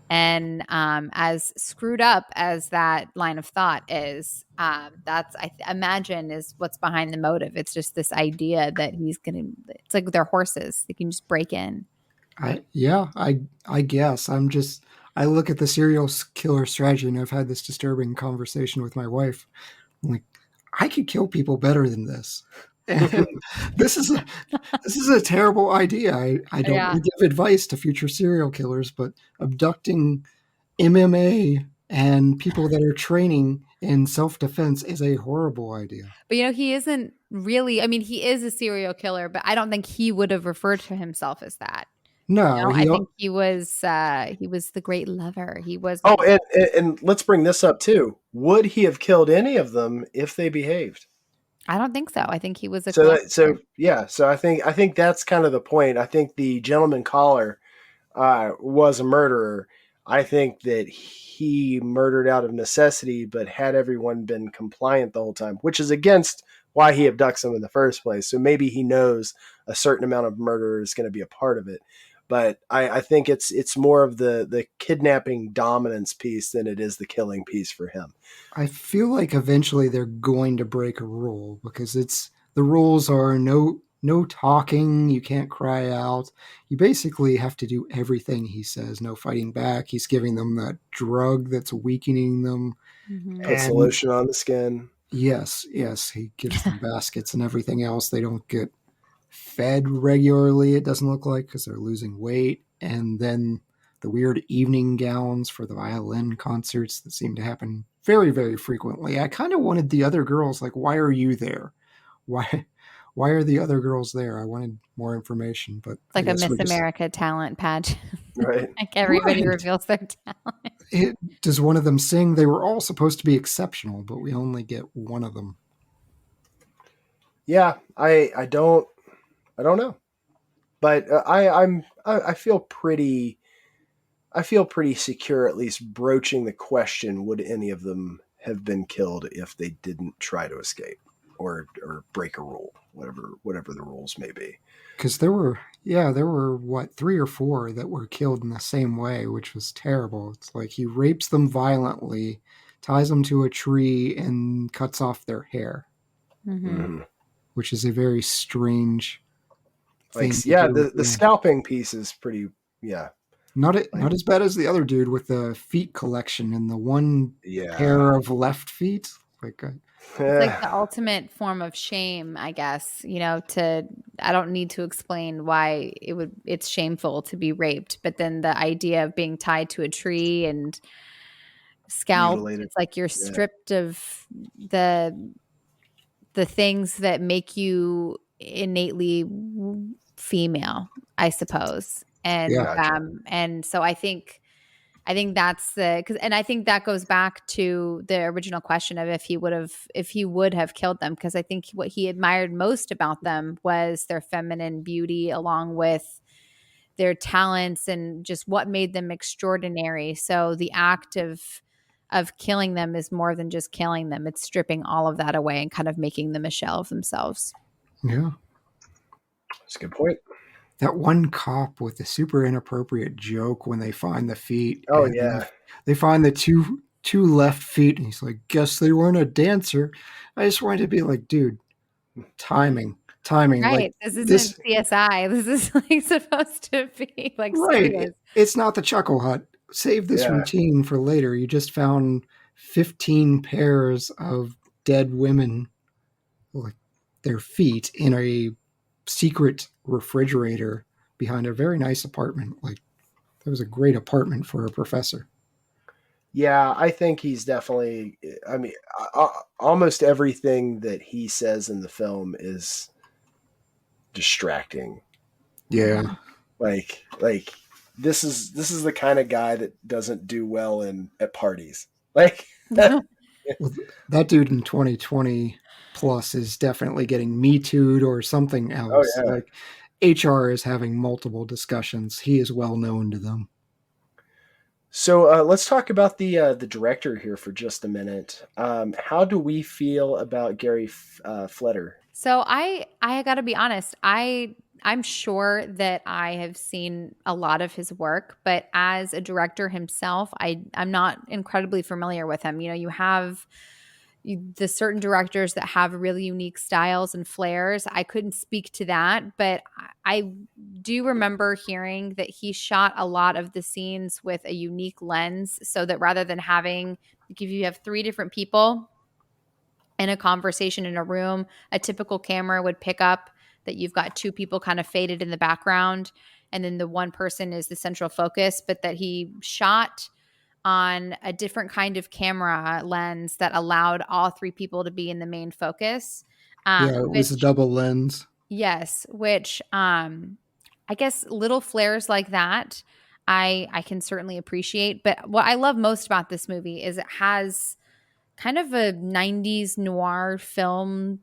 And as screwed up as that line of thought is, that's, I imagine, is what's behind the motive. It's just this idea that it's like they're horses. They can just break in. I guess. I look at the serial killer strategy, and I've had this disturbing conversation with my wife. I'm like, I could kill people better than this. And this is a terrible idea. I don't want to give advice to future serial killers, but abducting MMA and people that are training in self-defense is a horrible idea. But he isn't really, I mean, he is a serial killer, but I don't think he would have referred to himself as that. No, I think he was the great lover. He was. Oh, and let's bring this up too. Would he have killed any of them if they behaved? I don't think so. I think he was a. So I think that's kind of the point. I think the gentleman caller was a murderer. I think that he murdered out of necessity, but had everyone been compliant the whole time, which is against why he abducts them in the first place. So maybe he knows a certain amount of murder is going to be a part of it. But I think it's more of the kidnapping dominance piece than it is the killing piece for him. I feel like eventually they're going to break a rule because the rules are no talking. You can't cry out. You basically have to do everything he says. No fighting back. He's giving them that drug that's weakening them. Mm-hmm. Puts lotion on the skin. Yes. He gives them baskets and everything else. They don't get fed regularly, it doesn't look like, because they're losing weight. And then the weird evening gowns for the violin concerts that seem to happen very, very frequently. I kind of wanted the other girls, like, why are you there? Why are the other girls there? I wanted more information, but it's like a Miss America talent pageant. Right. Like everybody reveals their talent. Does one of them sing? They were all supposed to be exceptional, but we only get one of them. Yeah, I don't know, but I feel pretty secure, at least broaching the question: would any of them have been killed if they didn't try to escape or break a rule, whatever the rules may be? Because there were what, 3 or 4 that were killed in the same way, which was terrible. It's like he rapes them violently, ties them to a tree, and cuts off their hair, which is a very strange. The scalping piece is pretty, not as bad as the other dude with the feet collection and the one pair of left feet. Like it's like the ultimate form of shame, I guess. I don't need to explain why it's shameful to be raped, but then the idea of being tied to a tree and scalped, it's like you're stripped of the things that make you innately female, I suppose. And and so I think that's and I think that goes back to the original question of if he would have killed them, because I think what he admired most about them was their feminine beauty along with their talents and just what made them extraordinary. So the act of killing them is more than just killing them. It's stripping all of that away and kind of making them a shell of themselves. Yeah. That's a good point. That one cop with the super inappropriate joke when they find the feet. Oh, yeah. They find the two left feet, and he's like, guess they weren't a dancer. I just wanted to be like, dude, timing. timing. Right. Like This isn't CSI. This is like supposed to be like right. serious. It's not the Chuckle Hut. Save this Yeah. routine for later. You just found 15 pairs of dead women, like their feet, in a secret refrigerator behind a very nice apartment. Like, that was a great apartment for a professor. Yeah, I think he's definitely. I mean, almost everything that he says in the film is distracting. Yeah. Like this is the kind of guy that doesn't do well at parties. Like, Well, that dude in 2020 plus is definitely getting Me Too'd or something else. yeah. Like, HR is having multiple discussions. He is well known to them. So let's talk about the director here for just a minute. How do we feel about Gary Fleder? So I got to be honest. I'm sure that I have seen a lot of his work, but as a director himself, I'm not incredibly familiar with him. You know, you have the certain directors that have really unique styles and flares. I couldn't speak to that, but I do remember hearing that he shot a lot of the scenes with a unique lens, so that rather than having, if you have 3 different people in a conversation in a room, a typical camera would pick up that you've got 2 people kind of faded in the background, and then the one person is the central focus, but that he shot on a different kind of camera lens that allowed all 3 people to be in the main focus. It was a double lens. Yes, which I guess little flares like that I can certainly appreciate. But what I love most about this movie is it has kind of a 90s noir film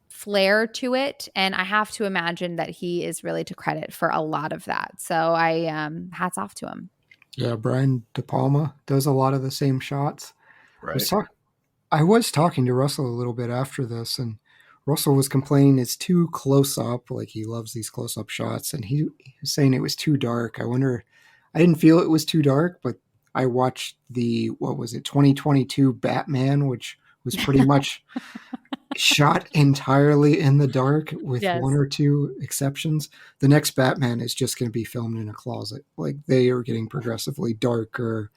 flair to it, and I have to imagine that he is really to credit for a lot of that. So I hats off to him. Yeah, Brian De Palma does a lot of the same shots. Right. I was talking to Russell a little bit after this, and Russell was complaining it's too close up. Like, he loves these close up shots, and he was saying it was too dark. I didn't feel it was too dark, but I watched the 2022 Batman, which was pretty much shot entirely in the dark with one or 2 exceptions. The next Batman is just going to be filmed in a closet. Like, they are getting progressively darker.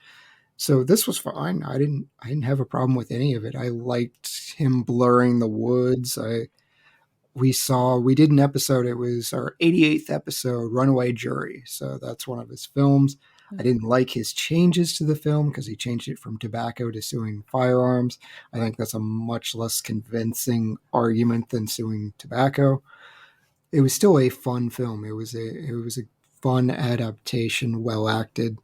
So this was fine. I didn't have a problem with any of it. I liked him blurring the woods. We did an episode. It was our 88th episode, Runaway Jury. So that's one of his films. I didn't like his changes to the film because he changed it from tobacco to suing firearms. I think that's a much less convincing argument than suing tobacco. It was still a fun film. It was a fun adaptation, well acted.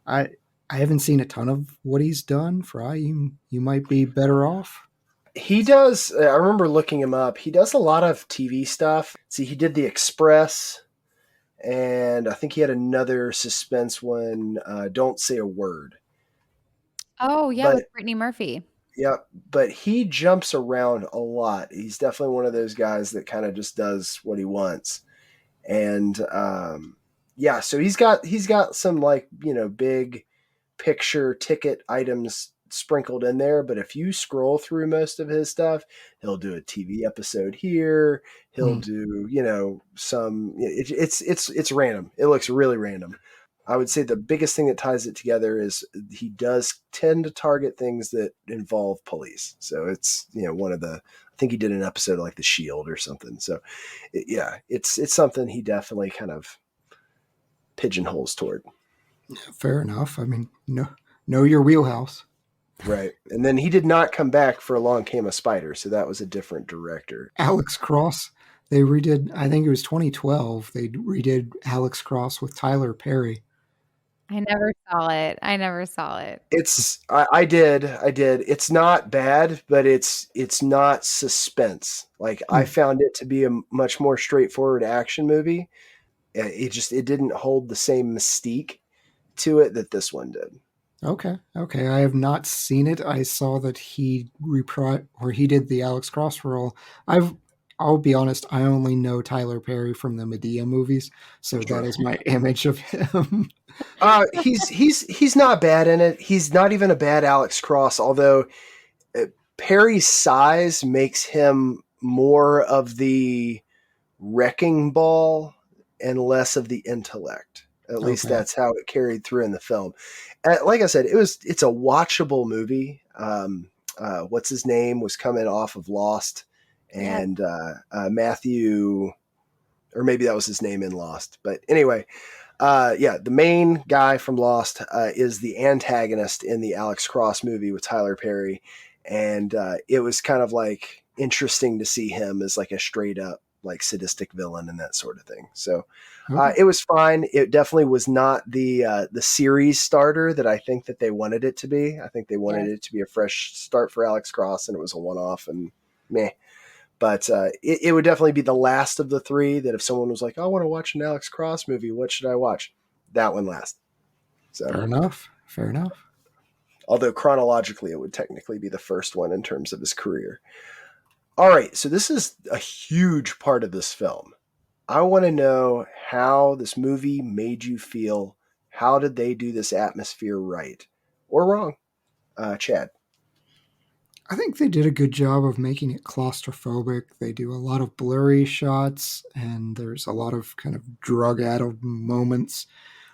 I haven't seen a ton of what he's done. Fry, you might be better off. He does. I remember looking him up. He does a lot of TV stuff. See, he did The Express, and I think he had another suspense one, Don't Say a Word. Oh, yeah, with Brittany Murphy. Yeah, but he jumps around a lot. He's definitely one of those guys that kind of just does what he wants. And so he's got some, like, big picture ticket items sprinkled in there, but if you scroll through most of his stuff, he'll do a TV episode here, he'll do some, it's random. It looks really random. I would say the biggest thing that ties it together is he does tend to target things that involve police. So it's one of the, I think he did an episode like The Shield or something. So it's something he definitely kind of pigeonholes toward. Fair enough. I mean, know your wheelhouse. Right. And then he did not come back for Along Came a Spider, so that was a different director. Alex Cross, they redid, I think it was 2012, they redid Alex Cross with Tyler Perry. I never saw it. I did. It's not bad, but it's not suspense. Like, I found it to be a much more straightforward action movie. It didn't hold the same mystique to it that this one did. Okay. I have not seen it. I saw that he did the Alex Cross role. I'll be honest, I only know Tyler Perry from the Medea movies, so that is my image of him. He's not bad in it. He's not even a bad Alex Cross, although Perry's size makes him more of the wrecking ball and less of the intellect. At least that's how it carried through in the film. Like I said, it's a watchable movie. What's his name was coming off of Lost, and Mathieu, or maybe that was his name in Lost. But anyway, the main guy from Lost is the antagonist in the Alex Cross movie with Tyler Perry. And it was kind of like interesting to see him as like a straight up like sadistic villain and that sort of thing. So it was fine. It definitely was not the series starter that I think that they wanted it to be. I think they wanted it to be a fresh start for Alex Cross, and it was a one-off and meh. But it would definitely be the last of the three that if someone was like, I want to watch an Alex Cross movie, what should I watch? That one last. So Fair enough. Although chronologically, it would technically be the first one in terms of his career. All right, so this is a huge part of this film. I want to know how this movie made you feel. How did they do this atmosphere right or wrong? Chad. I think they did a good job of making it claustrophobic. They do a lot of blurry shots, and there's a lot of kind of drug-addled moments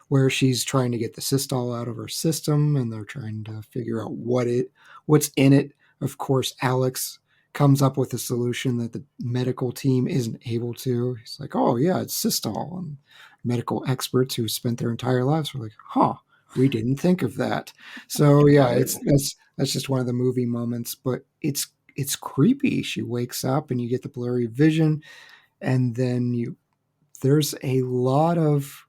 where she's trying to get the systol out of her system, and they're trying to figure out what's in it. Of course, Alex comes up with a solution that the medical team isn't able to. He's like, oh yeah, it's systol. And medical experts who spent their entire lives were like, we didn't think of that. So yeah, that's just one of the movie moments, but it's creepy. She wakes up and you get the blurry vision, and then there's a lot of,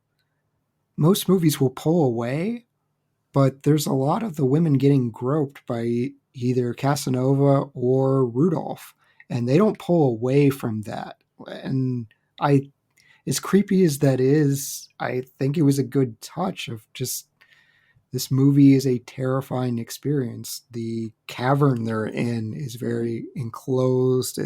most movies will pull away, but there's a lot of the women getting groped by either Casanova or Rudolph, and they don't pull away from that. And as creepy as that is, I think it was a good touch of just, this movie is a terrifying experience. The cavern they're in is very enclosed.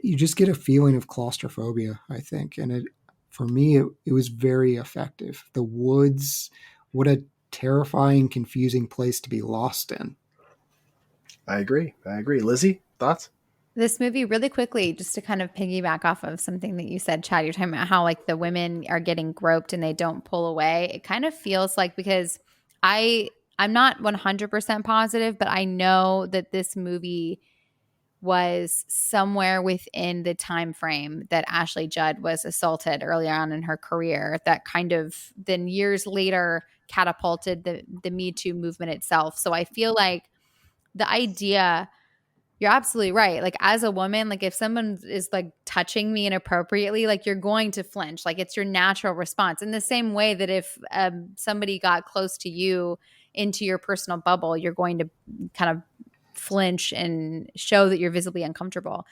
You just get a feeling of claustrophobia, I think. And for me, it was very effective. The woods, what a terrifying, confusing place to be lost in. I agree. Lizzy, thoughts? This movie, really quickly, just to kind of piggyback off of something that you said, Chad, you're talking about how like the women are getting groped and they don't pull away. It kind of feels like, because I'm not 100% positive, but I know that this movie was somewhere within the time frame that Ashley Judd was assaulted early on in her career, that kind of then years later catapulted the Me Too movement itself. So I feel like the idea, you're absolutely right. Like as a woman, like if someone is like touching me inappropriately, like you're going to flinch. Like it's your natural response. In the same way that if somebody got close to you into your personal bubble, you're going to kind of flinch and show that you're visibly uncomfortable.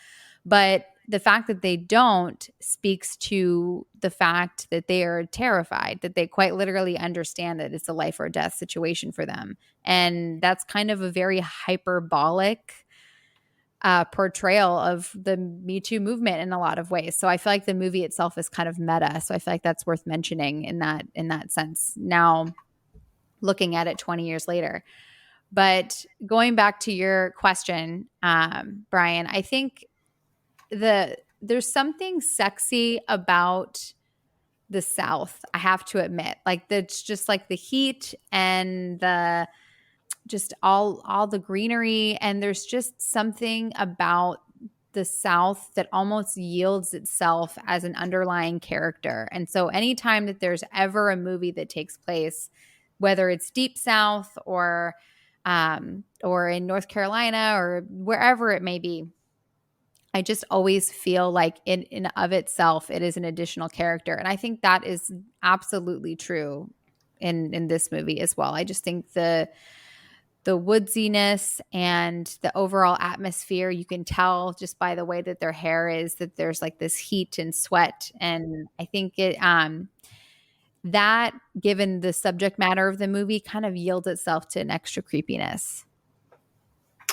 But the fact that they don't speaks to the fact that they are terrified, that they quite literally understand that it's a life or death situation for them. And that's kind of a very hyperbolic portrayal of the Me Too movement in a lot of ways. So I feel like the movie itself is kind of meta. So I feel like that's worth mentioning in that sense. Now, looking at it 20 years later. But going back to your question, Brian, I think there's something sexy about the South, I have to admit. Like that's just like the heat and the just all the greenery, and there's just something about the South that almost yields itself as an underlying character. And so anytime that there's ever a movie that takes place, whether it's Deep South or in North Carolina or wherever it may be, I just always feel like in of itself, it is an additional character. And I think that is absolutely true in this movie as well. I just think the woodsiness and the overall atmosphere, you can tell just by the way that their hair is, that there's like this heat and sweat. And I think that, given the subject matter of the movie, kind of yields itself to an extra creepiness.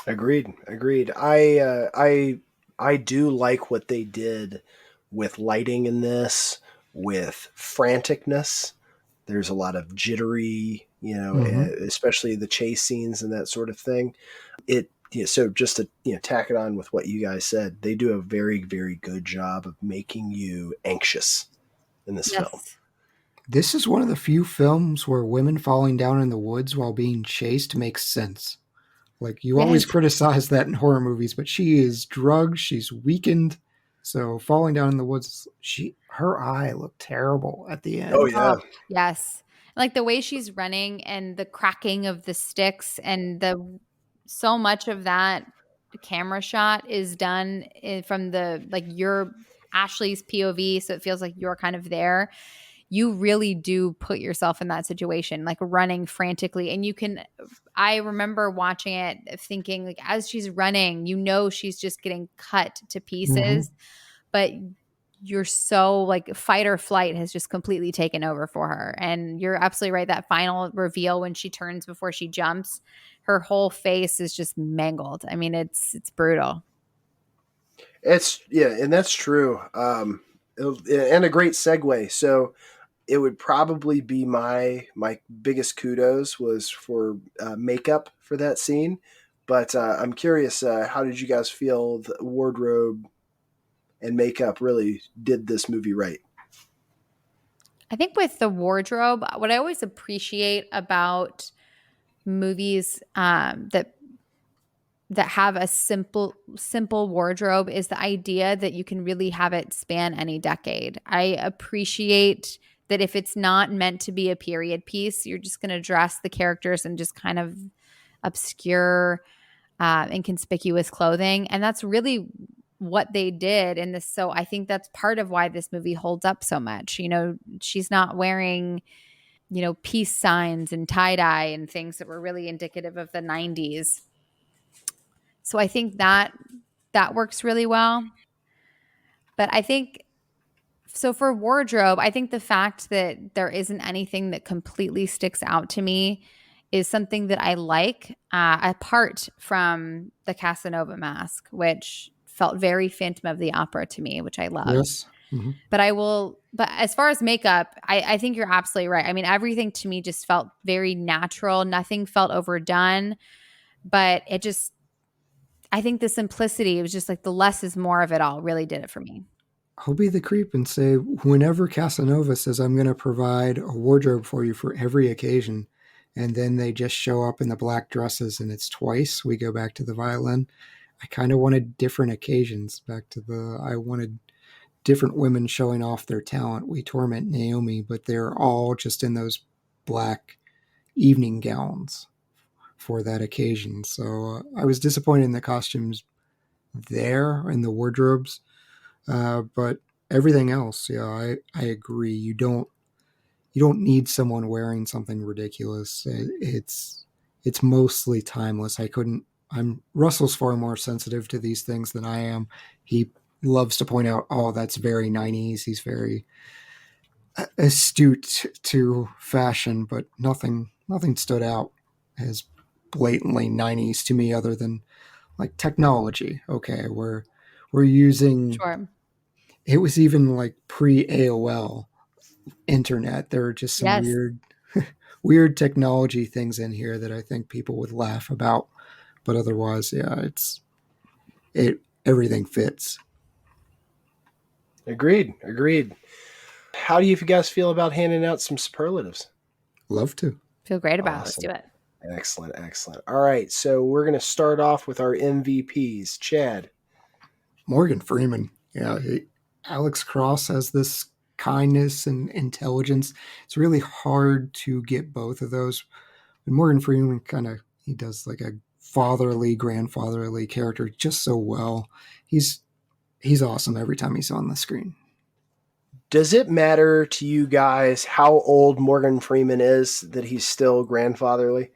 Agreed. I do like what they did with lighting in this, with franticness. There's a lot of jittery, especially the chase scenes and that sort of thing. It yeah, so just to tack it on with what you guys said, they do a very, very good job of making you anxious in this film. This is one of the few films where women falling down in the woods while being chased makes sense. Like, you always criticize that in horror movies, but she is drugged, she's weakened. So falling down in the woods, her eye looked terrible at the end. Oh yeah. Yes. Like the way she's running and the cracking of the sticks and so much of that camera shot is done from your Ashley's POV. So it feels like you're kind of there. You really do put yourself in that situation, like running frantically. And I remember watching it thinking, like, as she's running, she's just getting cut to pieces, but you're so like fight or flight has just completely taken over for her. And you're absolutely right. That final reveal when she turns before she jumps, her whole face is just mangled. I mean, it's brutal. And that's true. And a great segue. So it would probably be my biggest kudos was for makeup for that scene. But I'm curious, how did you guys feel the wardrobe and makeup really did this movie right? I think with the wardrobe, what I always appreciate about movies that have a simple wardrobe is the idea that you can really have it span any decade. I appreciate that if it's not meant to be a period piece, you're just going to dress the characters in just kind of obscure, inconspicuous clothing. And that's really what they did in this. So I think that's part of why this movie holds up so much. She's not wearing, peace signs and tie-dye and things that were really indicative of the 90s. So I think that works really well. But I think, so for wardrobe, I think the fact that there isn't anything that completely sticks out to me is something that I like, apart from the Casanova mask, which felt very Phantom of the Opera to me, which I love. Yes. Mm-hmm. But as far as makeup, I think you're absolutely right. I mean, everything to me just felt very natural. Nothing felt overdone, but I think the simplicity, it was just like the less is more of it all really did it for me. I'll be the creep and say, whenever Casanova says, I'm going to provide a wardrobe for you for every occasion, and then they just show up in the black dresses and it's twice, we go back to the violin. I kind of wanted different occasions, I wanted different women showing off their talent. We torment Naomi, but they're all just in those black evening gowns for that occasion. So I was disappointed in the costumes there and the wardrobes. But everything else, yeah, I agree. You don't need someone wearing something ridiculous. It's mostly timeless. Russell's far more sensitive to these things than I am. He loves to point out, oh, that's very 90s. He's very astute to fashion, but nothing stood out as blatantly 90s to me other than like technology. Okay, we're using, sure. It was even like pre-AOL internet. There are just some weird technology things in here that I think people would laugh about. But otherwise, yeah, everything fits. Agreed. How do you guys feel about handing out some superlatives? Love to. Feel great about Awesome. it. Let's do it. Excellent. All right, so we're going to start off with our MVPs. Chad. Morgan Freeman. Yeah, Alex Cross has this kindness and intelligence. It's really hard to get both of those. But Morgan Freeman he does like a grandfatherly character just so well. He's awesome every time he's on the screen. Does it matter to you guys how old Morgan Freeman is that he's still grandfatherly?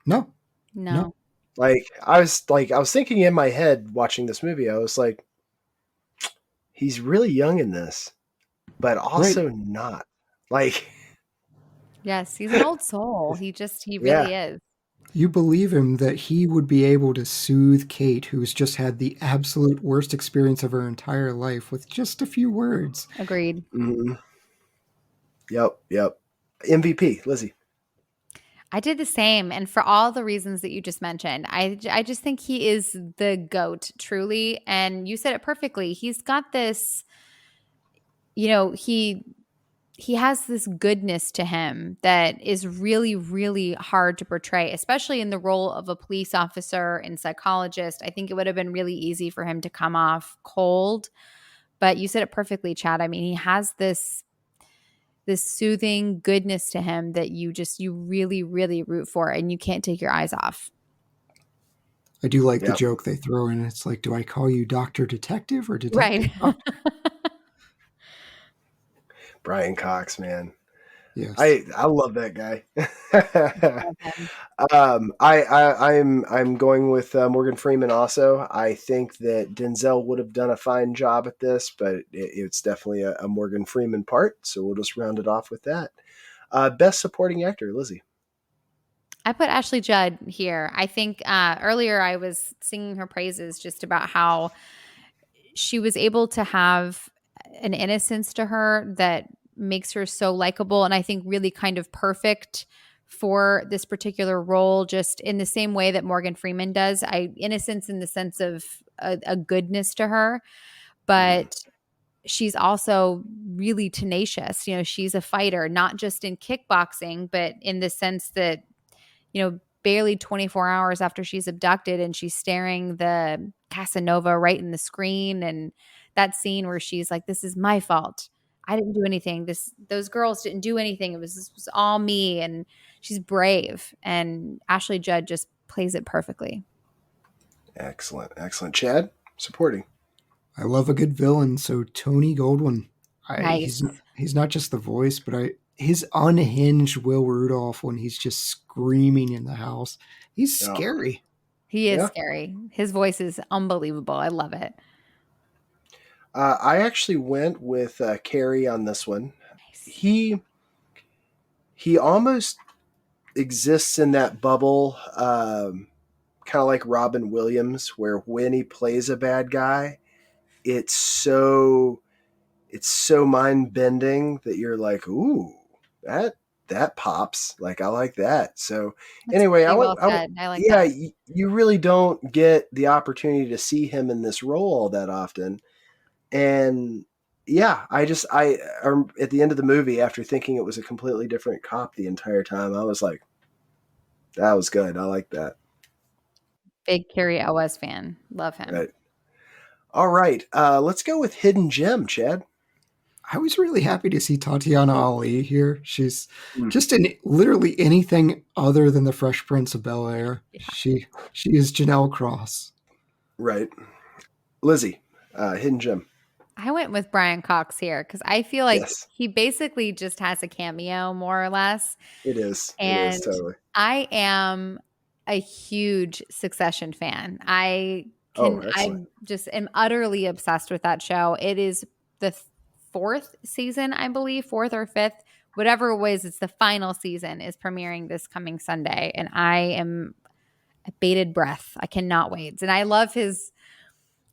No. Like I was thinking in my head watching this movie, I was like, he's really young in this, but also not. Like, yes, he's an old soul. He really is. You believe him that he would be able to soothe Kate, who's just had the absolute worst experience of her entire life, with just a few words. Agreed. Mm-hmm. Yep. MVP, Lizzy. I did the same. And for all the reasons that you just mentioned, I just think he is the GOAT, truly. And you said it perfectly. He's got this, he has this goodness to him that is really, really hard to portray, especially in the role of a police officer and psychologist. I think it would have been really easy for him to come off cold. But you said it perfectly, Chad. I mean, he has this soothing goodness to him that you really, really root for, and you can't take your eyes off. I do like the joke they throw in. It's like, do I call you Dr. Detective or Detective Right. Brian Cox, man. Yes. I love that guy. I'm going with Morgan Freeman also. I think that Denzel would have done a fine job at this, but it's definitely a Morgan Freeman part, so we'll just round it off with that. Best supporting actor, Lizzy. I put Ashley Judd here. I think earlier I was singing her praises just about how she was able to have an innocence to her that makes her so likable, and I think really kind of perfect for this particular role, just in the same way that Morgan Freeman does. Innocence in the sense of a goodness to her, but she's also really tenacious. She's a fighter, not just in kickboxing, but in the sense that, barely 24 hours after she's abducted and she's staring the Casanova right in the screen, and that scene where she's like, this is my fault. I didn't do anything. Those girls didn't do anything. This was all me. And she's brave. And Ashley Judd just plays it perfectly. Excellent. Excellent. Chad, supporting. I love a good villain. So Tony Goldwyn. Nice. He's not just the voice, but his unhinged Will Rudolph when he's just screaming in the house. He's scary. He is scary. His voice is unbelievable. I love it. I actually went with Carrie on this one. Nice. He almost exists in that bubble, kind of like Robin Williams, where when he plays a bad guy, it's so mind bending that you're like, ooh, that pops. Like, I like that. So anyway, I like that. You really don't get the opportunity to see him in this role all that often. And I at the end of the movie, after thinking it was a completely different cop the entire time, I was like, that was good. I like that. Big Carrie Elwes fan. Love him. Right. All right. Let's go with Hidden Gem, Chad. I was really happy to see Tatiana Ali here. She's just in literally anything other than the Fresh Prince of Bel-Air. Yeah. She is Janelle Cross. Right. Lizzy, Hidden Gem. I went with Brian Cox here because I feel like he basically just has a cameo, more or less. It is. And it is, totally. I am a huge Succession fan. I just am utterly obsessed with that show. It is the fourth season, I believe, fourth or fifth, whatever it was. It's the final season is premiering this coming Sunday, and I am a bated breath. I cannot wait. And I love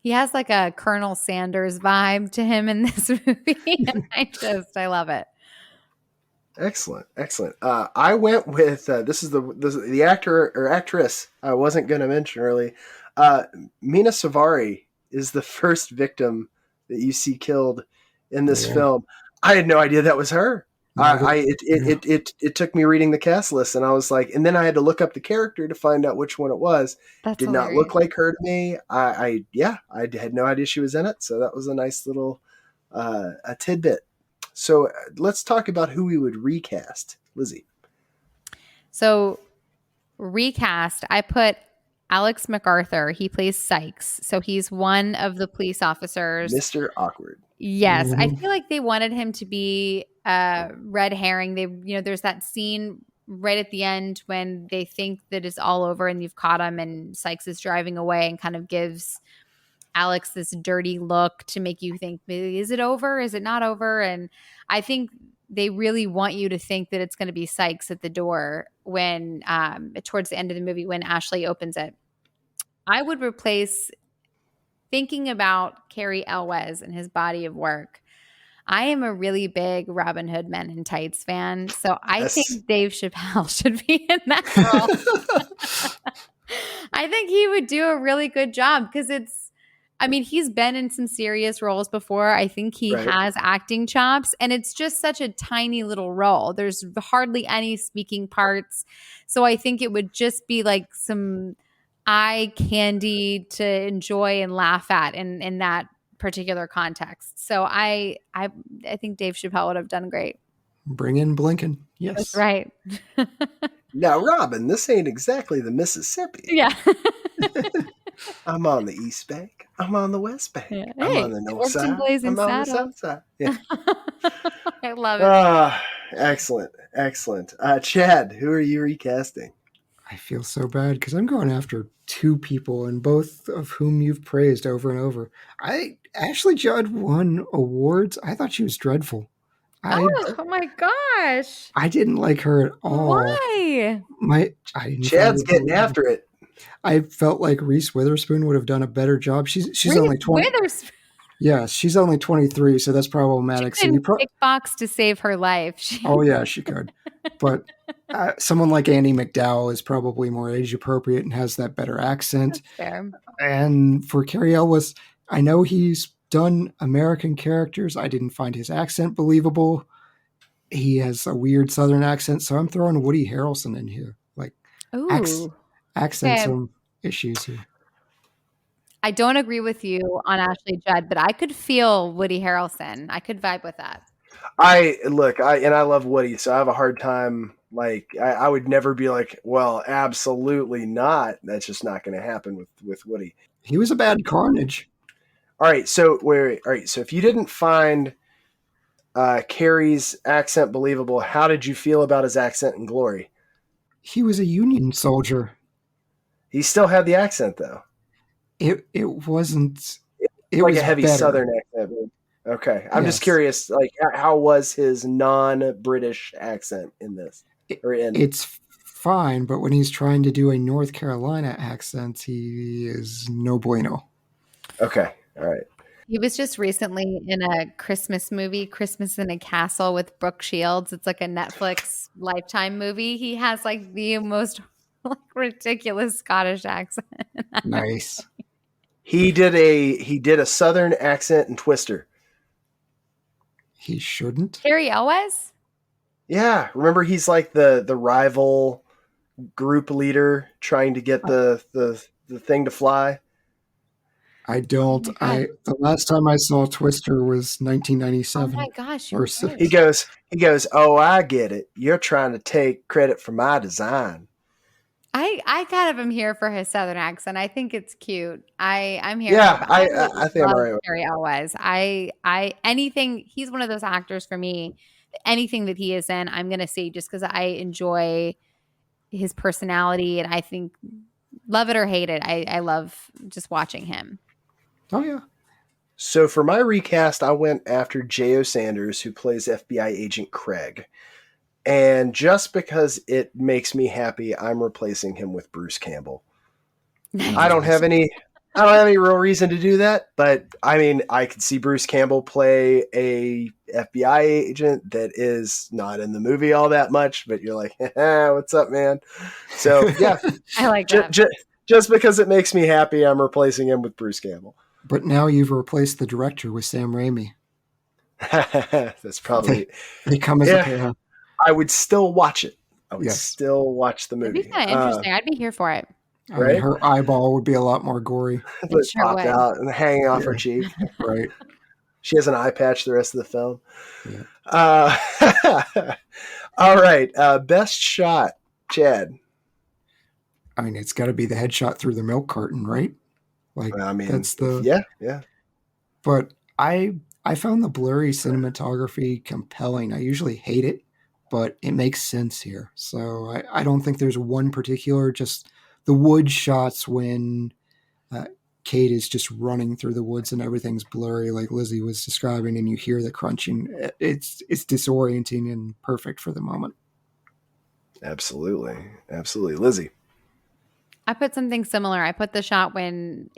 he has like a Colonel Sanders vibe to him in this movie. And I love it. Excellent. Excellent. I went with, this is the actor or actress I wasn't going to mention early. Mina Savari is the first victim that you see killed in this film. I had no idea that was her. It took me reading the cast list, and I was like, and then I had to look up the character to find out which one it was. Did not look like her to me. I had no idea she was in it, so that was a nice little a tidbit. So let's talk about who we would recast, Lizzy. So recast, I put Alex MacArthur. He plays Sykes, so he's one of the police officers. Mr. Awkward. Yes, I feel like they wanted him to be red herring. There's that scene right at the end when they think that it's all over and you've caught him, and Sykes is driving away and kind of gives Alex this dirty look to make you think, is it over? Is it not over? And I think they really want you to think that it's going to be Sykes at the door when towards the end of the movie when Ashley opens it. I would replace, thinking about Carrie Elwes and his body of work, I am a really big Robin Hood Men in Tights fan, so I Yes. think Dave Chappelle should be in that role. I think he would do a really good job because he's been in some serious roles before. I think he Right. has acting chops, and it's just such a tiny little role. There's hardly any speaking parts. So I think it would just be like some eye candy to enjoy and laugh at in that particular context. So I think Dave Chappelle would have done great. Bring in Blinken. Yes. That's right. Now, Robin, this ain't exactly the Mississippi. Yeah. I'm on the East Bank. I'm on the West Bank. Yeah. I'm Hey, on the North worked in Side. Blazing I'm on the Saddles. South Side. Yeah. I love it. Excellent. Excellent. Chad, who are you recasting? I feel so bad because I'm going after two people, and both of whom you've praised over and over. Ashley Judd won awards. I thought she was dreadful. Oh my gosh. I didn't like her at all. Why? I didn't Chad's find getting after it. I felt like Reese Witherspoon would have done a better job. She's only 20. Yeah, she's only 23, so that's problematic. She couldn't kickbox to save her life. Oh yeah, she could. But someone like Andy McDowell is probably more age appropriate and has that better accent. That's fair. And for Cary Elwes, I know he's done American characters. I didn't find his accent believable. He has a weird Southern accent, so I'm throwing Woody Harrelson in here. Like accent some issues here. I don't agree with you on Ashley Judd, but I could feel Woody Harrelson. I could vibe with that. I love Woody, so I have a hard time. Like, I would never be like, well, absolutely not. That's just not going to happen with Woody. He was a bad Carnage. All right, so So if you didn't find Cary's accent believable, how did you feel about his accent in Glory? He was a Union soldier. He still had the accent, though. It wasn't. It like was a heavy better. Southern accent. Okay, I'm just curious. Like, how was his non-British accent in this? It's fine, but when he's trying to do a North Carolina accent, he is no bueno. Okay, all right. He was just recently in a Christmas movie, Christmas in a Castle with Brooke Shields. It's like a Netflix Lifetime movie. He has like the most ridiculous Scottish accent. Nice. He did a Southern accent in Twister. He shouldn't. Cary Elwes? Yeah, remember he's like the rival group leader trying to get the thing to fly. I don't. The last time I saw Twister was 1997. Oh my gosh! Or He goes. Oh, I get it. You're trying to take credit for my design. I kind of am here for his Southern accent. I think it's cute. I'm here. Yeah, I think I'm right. Cary Elwes. Anything. He's one of those actors for me. Anything that he is in, I'm gonna see just because I enjoy his personality, and I think, love it or hate it, I love just watching him. Oh yeah. So for my recast, I went after J.O. Sanders, who plays FBI agent Craig. And just because it makes me happy, I'm replacing him with Bruce Campbell. I don't have any real reason to do that, but I mean, I could see Bruce Campbell play a FBI agent that is not in the movie all that much, but you're like, what's up, man? So yeah, I like that. Just because it makes me happy, I'm replacing him with Bruce Campbell. But now you've replaced the director with Sam Raimi. That's probably they come as a pair. I would still watch it. I would still watch the movie. It'd be kind of interesting. I'd be here for it. I mean, her eyeball would be a lot more gory. It sure popped out and hanging off her cheek. Right. She has an eye patch the rest of the film. Yeah. All right. Best shot, Chad. I mean, it's got to be the headshot through the milk carton, right? Like, I mean, that's the yeah. But I found the blurry cinematography compelling. I usually hate it, but it makes sense here. So I don't think there's one particular, just the wood shots when Kate is just running through the woods and everything's blurry, like Lizzy was describing, and you hear the crunching. It's disorienting and perfect for the moment. Absolutely. Lizzy. I put something similar. I put the shot when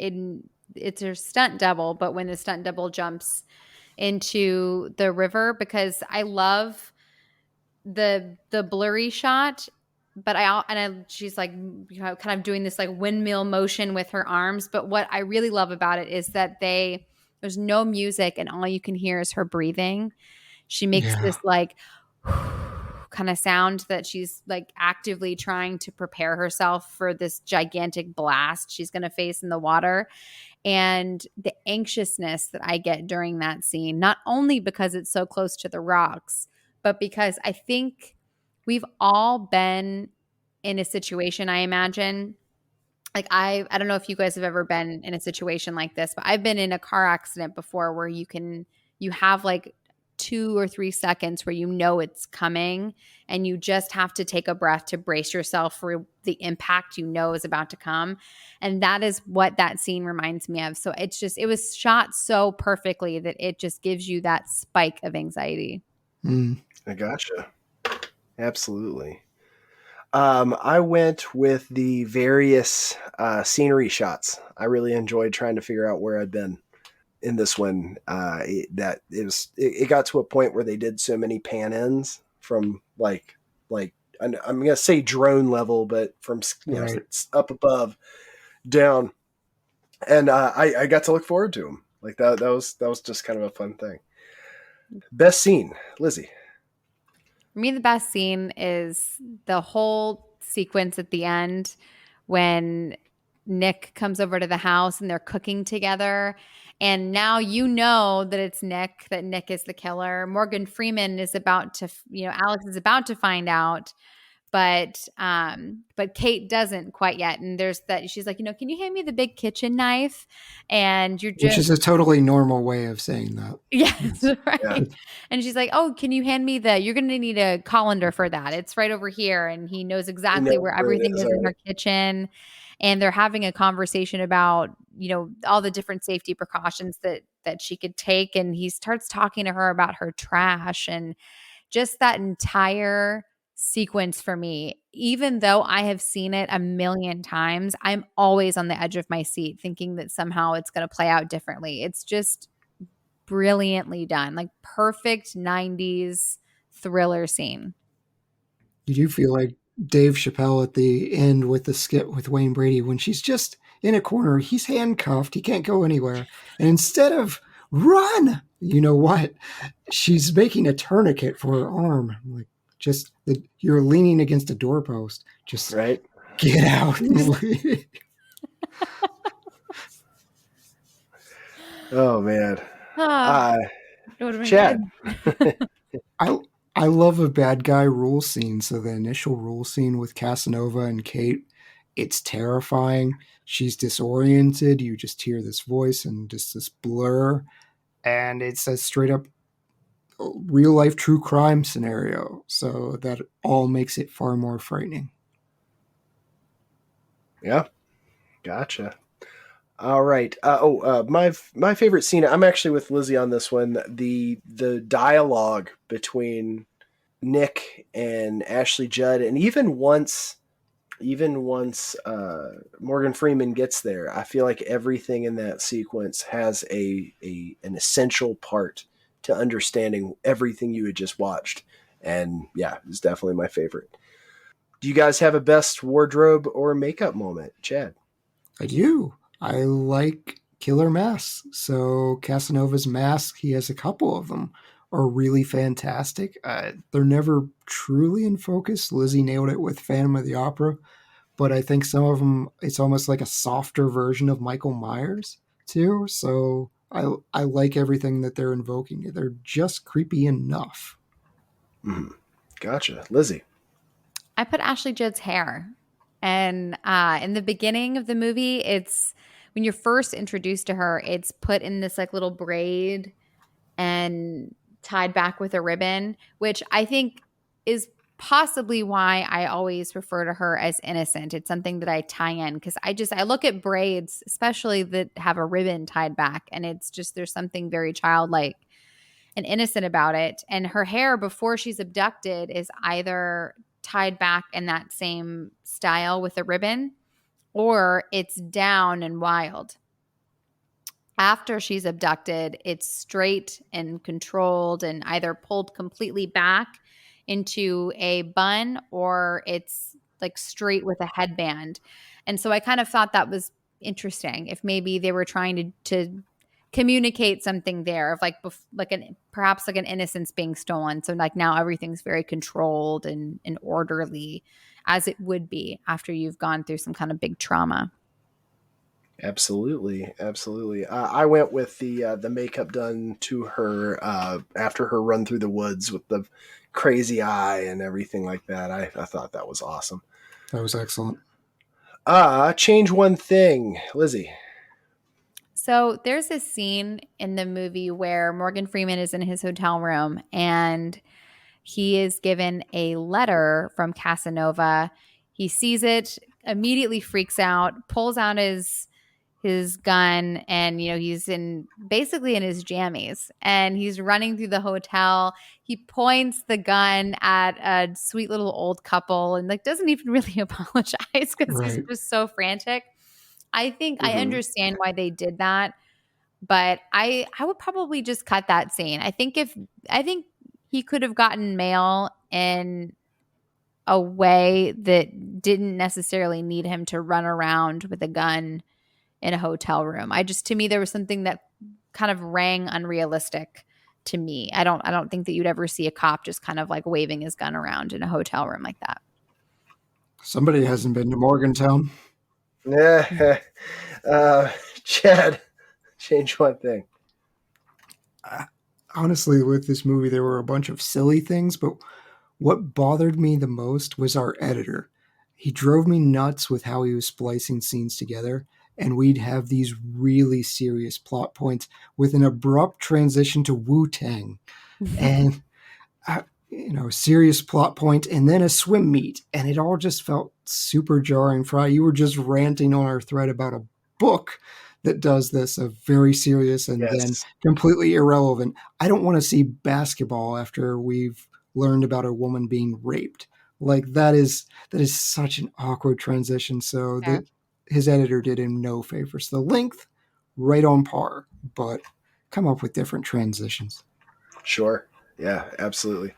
it's a stunt double, but when the stunt double jumps into the river because I love the blurry shot, but she's like, kind of doing this like windmill motion with her arms. But what I really love about it is that there's no music and all you can hear is her breathing. She makes this like kind of sound that she's like actively trying to prepare herself for this gigantic blast she's going to face in the water. And the anxiousness that I get during that scene, not only because it's so close to the rocks, but because I think we've all been in a situation, I imagine. Like I don't know if you guys have ever been in a situation like this, but I've been in a car accident before where you have like 2 or 3 seconds where you know it's coming and you just have to take a breath to brace yourself for the impact you know is about to come. And that is what that scene reminds me of. So it was shot so perfectly that it just gives you that spike of anxiety. I gotcha. Absolutely. I went with the various scenery shots. I really enjoyed trying to figure out where I'd been in this one. It got to a point where they did so many pan ins from like I'm gonna say drone level, but from it's up above down, and I got to look forward to them. Like that was just kind of a fun thing. Best scene, Lizzy. For me, the best scene is the whole sequence at the end when Nick comes over to the house and they're cooking together. And now you know that it's Nick, that Nick is the killer. Morgan Freeman is about to, Alex is about to find out, but Kate doesn't quite yet. And there's that, she's like, can you hand me the big kitchen knife? And you're just, which is a totally normal way of saying that. Yes, right. Yeah. And she's like, oh, can you hand me you're going to need a colander for that. It's right over here. And he knows exactly where everything is in her kitchen. And they're having a conversation about, all the different safety precautions that she could take. And he starts talking to her about her trash and just that entire sequence for me, even though I have seen it a million times, I'm always on the edge of my seat thinking that somehow it's going to play out differently. It's just brilliantly done, like perfect 90s thriller scene. Did you feel like Dave Chappelle at the end with the skit with Wayne Brady when she's just in a corner, he's handcuffed, he can't go anywhere, and instead of run, you know what, she's making a tourniquet for her arm. I'm like, you're leaning against a doorpost, just right, get out. Oh man. Chad. I love a bad guy rule scene. So the initial rule scene with Casanova and Kate, it's terrifying. She's disoriented. You just hear this voice and just this blur. And it's a straight up real life true crime scenario. So that all makes it far more frightening. Yeah. Gotcha. All right. My favorite scene. I'm actually with Lizzy on this one. The dialogue between Nick and Ashley Judd, and even once Morgan Freeman gets there, I feel like everything in that sequence has an essential part to understanding everything you had just watched. And yeah, it's definitely my favorite. Do you guys have a best wardrobe or makeup moment, Chad? I do. I like killer masks. So Casanova's mask, he has a couple of them, are really fantastic. They're never truly in focus. Lizzy nailed it with Phantom of the Opera, but I think some of them, it's almost like a softer version of Michael Myers too. So I like everything that they're invoking. They're just creepy enough. Mm-hmm. Gotcha. Lizzy. I put Ashley Judd's hair. And in the beginning of the movie, it's when you're first introduced to her, it's put in this like little braid and tied back with a ribbon, which I think is possibly why I always refer to her as innocent. It's something that I tie in because I look at braids, especially that have a ribbon tied back, and it's just there's something very childlike and innocent about it. And her hair before she's abducted is either tied back in that same style with a ribbon, or it's down and wild. after she's abducted, it's straight and controlled and either pulled completely back into a bun or it's like straight with a headband. And so I kind of thought that was interesting. If maybe they were trying to communicate something there of perhaps like an innocence being stolen. So like now everything's very controlled and orderly as it would be after you've gone through some kind of big trauma. Absolutely. I went with the makeup done to her after her run through the woods with the crazy eye and everything like that. I thought that was awesome. That was excellent. Change one thing, Lizzy. So there's this scene in the movie where Morgan Freeman is in his hotel room and he is given a letter from Casanova. He sees it, immediately freaks out, pulls out his gun, and he's basically in his jammies and he's running through the hotel. He points the gun at a sweet little old couple and like doesn't even really apologize because he's just so frantic. I think I understand why they did that, but I would probably just cut that scene. I think he could have gotten mail in a way that didn't necessarily need him to run around with a gun in a hotel room. To me, there was something that kind of rang unrealistic to me. I don't think that you'd ever see a cop just kind of like waving his gun around in a hotel room like that. Somebody hasn't been to Morgantown. Yeah. Chad, change one thing. Honestly, with this movie, there were a bunch of silly things, but what bothered me the most was our editor. He drove me nuts with how he was splicing scenes together, and we'd have these really serious plot points with an abrupt transition to Wu-Tang. And, serious plot point, and then a swim meet. And it all just felt super jarring. Fry, you were just ranting on our thread about a book that does this, a very serious and then completely irrelevant. I don't want to see basketball after we've learned about a woman being raped. Like that is such an awkward transition. So his editor did him no favors. The length, right on par, but come up with different transitions. Sure. Yeah, absolutely.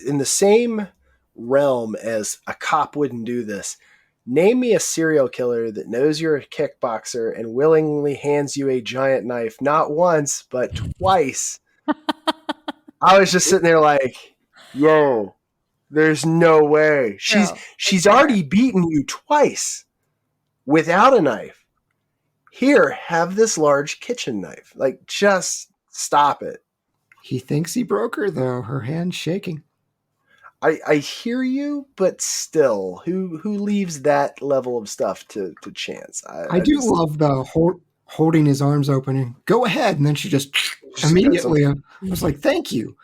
In the same realm as a cop wouldn't do this, name me a serial killer that knows you're a kickboxer and willingly hands you a giant knife, not once, but twice. I was just sitting there like, yo, there's no way. She's already beaten you twice without a knife. Here, have this large kitchen knife. Like, just stop it. He thinks he broke her, though. Her hand's shaking. I hear you, but still, who leaves that level of stuff to chance? I do love the holding his arms open and go ahead, and then she just immediately. I was like, thank you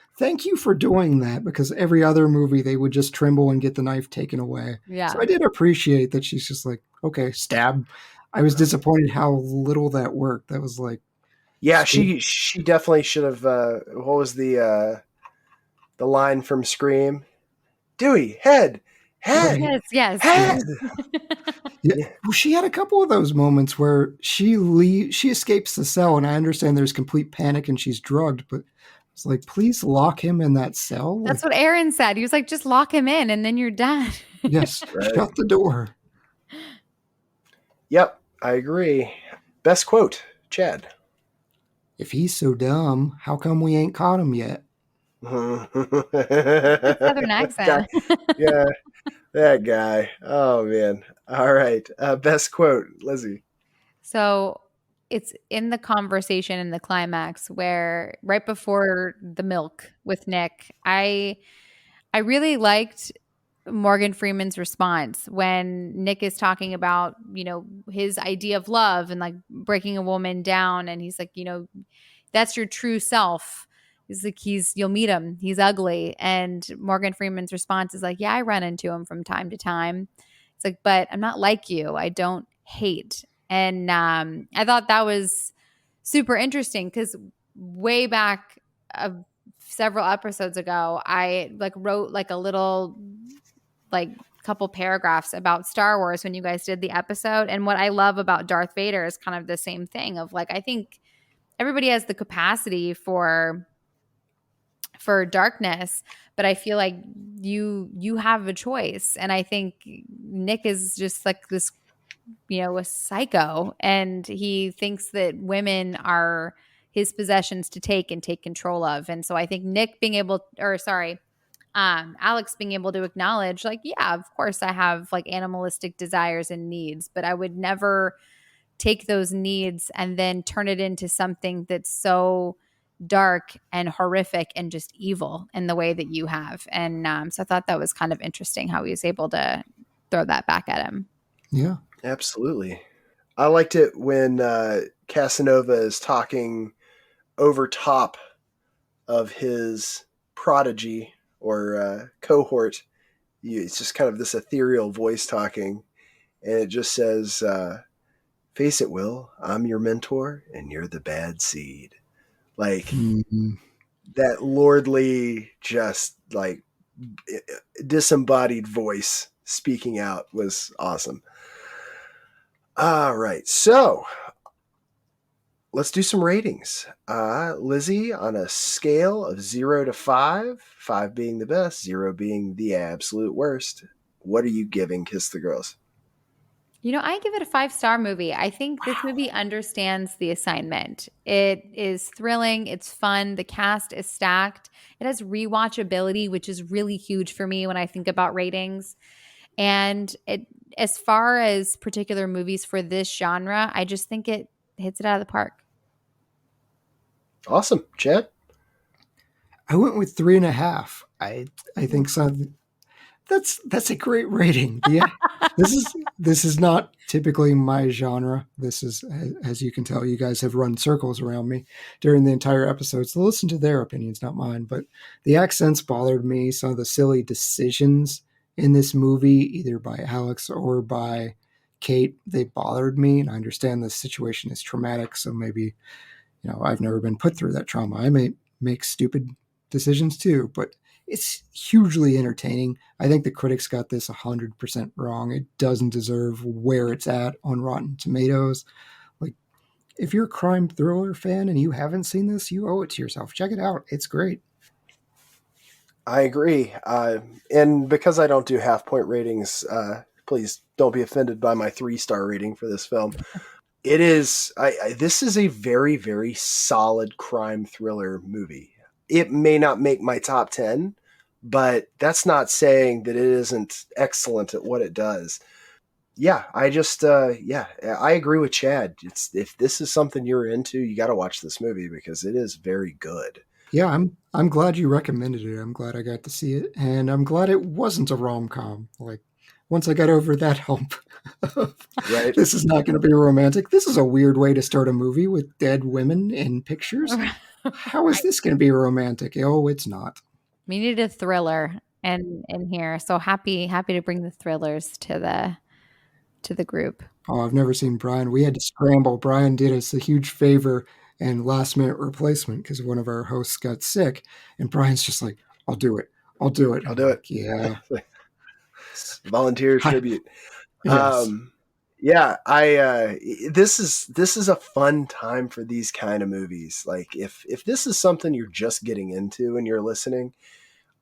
for doing that, because every other movie they would just tremble and get the knife taken away. Yeah. So I did appreciate that she's just like, okay, stab. I was disappointed how little that worked. That was like, yeah, she definitely should have. What was the line from Scream? Dewey, head. Yes. Head. Yeah. Well, she had a couple of those moments where she escapes the cell, and I understand there's complete panic and she's drugged, but it's like, please lock him in that cell. That's what Aaron said. He was like, just lock him in and then you're done. Yes, shut the door. Yep, I agree. Best quote, Chad. If he's so dumb, how come we ain't caught him yet? Southern accent. Yeah, that guy. Oh, man. All right. Best quote, Lizzy. So it's in the conversation in the climax where right before the milk with Nick, I really liked Morgan Freeman's response when Nick is talking about, his idea of love and like breaking a woman down. And he's like, that's your true self. He's like, you'll meet him. He's ugly. And Morgan Freeman's response is like, yeah, I run into him from time to time. It's like, but I'm not like you. I don't hate. And I thought that was super interesting because way back several episodes ago, I wrote a little couple paragraphs about Star Wars when you guys did the episode. And what I love about Darth Vader is kind of the same thing of like, I think everybody has the capacity for darkness, but I feel like you have a choice. And I think Nick is just like this, a psycho, and he thinks that women are his possessions to take and take control of. And so I think Alex being able to acknowledge, like, yeah, of course I have like animalistic desires and needs, but I would never take those needs and then turn it into something that's so dark and horrific and just evil in the way that you have. And so I thought that was kind of interesting how he was able to throw that back at him. Yeah, absolutely. I liked it when Casanova is talking over top of his prodigy or cohort. It's just kind of this ethereal voice talking, and it just says, face it, Will, I'm your mentor and you're the bad seed. Like that lordly, just like disembodied voice speaking out was awesome. All right, so let's do some ratings. Lizzy, on a scale of 0 to 5, 5 being the best, 0 being the absolute worst, what are you giving Kiss the Girls? I give it a 5-star movie. I think this movie understands the assignment. It is thrilling. It's fun. The cast is stacked. It has rewatchability, which is really huge for me when I think about ratings. And as far as particular movies for this genre, I just think it hits it out of the park. Awesome. Chad? I went with 3.5. I think something. That's a great rating. Yeah, this is not typically my genre. This is, as you can tell, you guys have run circles around me during the entire episode. So listen to their opinions, not mine. But the accents bothered me. Some of the silly decisions in this movie, either by Alex or by Kate, they bothered me. And I understand the situation is traumatic. So maybe, I've never been put through that trauma. I may make stupid decisions too, but it's hugely entertaining. I think the critics got this 100% wrong. It doesn't deserve where it's at on Rotten Tomatoes. Like, if you're a crime thriller fan and you haven't seen this, you owe it to yourself. Check it out. It's great. I agree. And because I don't do half-point ratings, please don't be offended by my 3-star rating for this film. It is. This is a very, very solid crime thriller movie. It may not make my top 10, but that's not saying that it isn't excellent at what it does. Yeah, I agree with Chad. If this is something you're into, you got to watch this movie because it is very good. Yeah, I'm glad you recommended it. I'm glad I got to see it, and I'm glad it wasn't a rom-com. Like, once I got over that hump, right? This is not going to be romantic. This is a weird way to start a movie with dead women in pictures. How is this going to be romantic? Oh, it's not. We needed a thriller in here, so happy to bring the thrillers to the group. Oh, I've never seen Brion. We had to scramble. Brion did us a huge favor and last-minute replacement because one of our hosts got sick, and Brian's just like, "I'll do it. I'll do it. Yeah, volunteer tribute." Yes. Yeah, this is a fun time for these kind of movies. Like if this is something you're just getting into and you're listening,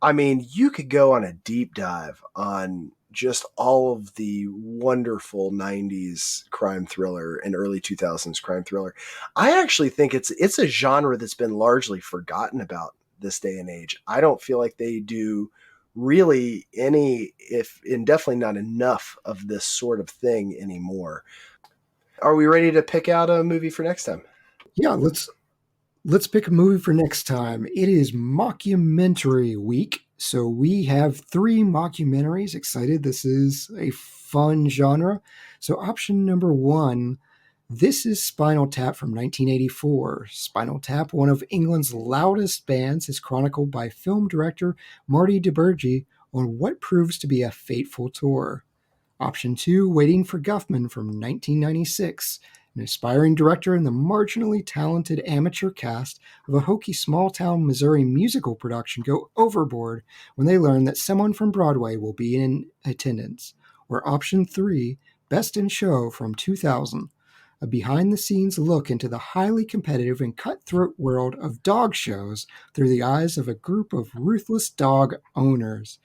I mean, you could go on a deep dive on just all of the wonderful 90s crime thriller and early 2000s crime thriller. I actually think it's a genre that's been largely forgotten about this day and age. I don't feel like they do really any, and definitely not enough of this sort of thing anymore. Are we ready to pick out a movie for next time? Yeah, let's pick a movie for next time. It is mockumentary week, so we have 3 mockumentaries. Excited. This is a fun genre. So option number 1, this is Spinal Tap from 1984. Spinal Tap, one of England's loudest bands, is chronicled by film director Marty DeBurgi on what proves to be a fateful tour. Option 2, Waiting for Guffman from 1996. An aspiring director and the marginally talented amateur cast of a hokey small-town Missouri musical production go overboard when they learn that someone from Broadway will be in attendance. Or option 3, Best in Show from 2000. A behind-the-scenes look into the highly competitive and cutthroat world of dog shows through the eyes of a group of ruthless dog owners.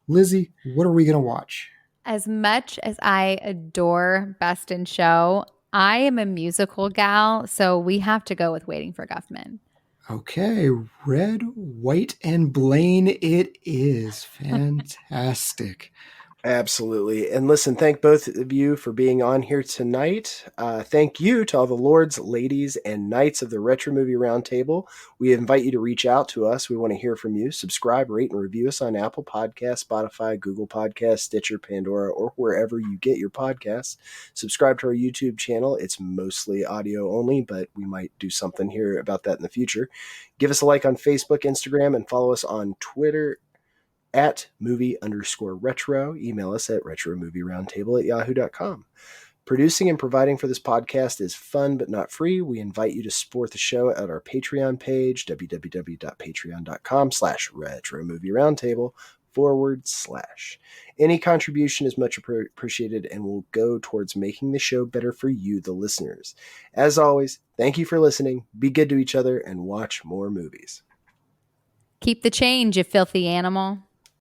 Lizzy, what are we going to watch? As much as I adore Best in Show, I am a musical gal, so we have to go with Waiting for Guffman. Okay, Red, White, and Blaine it is. Fantastic. Absolutely. And listen, thank both of you for being on here tonight. Thank you to all the lords, ladies, and knights of the Retro Movie Roundtable. We invite you to reach out to us. We want to hear from you. Subscribe, rate, and review us on Apple Podcasts, Spotify, Google Podcasts, Stitcher, Pandora, or wherever you get your podcasts. Subscribe to our YouTube channel. It's mostly audio only, but we might do something here about that in the future. Give us a like on Facebook, Instagram, and follow us on Twitter at movie_retro. Email us at retromovieroundtable@yahoo.com. Producing and providing for this podcast is fun but not free. We invite you to support the show at our Patreon page, www.patreon.com/retromovieroundtable/. Any contribution is much appreciated and will go towards making the show better for you, the listeners. As always, thank you for listening. Be good to each other and watch more movies. Keep the change, you filthy animal.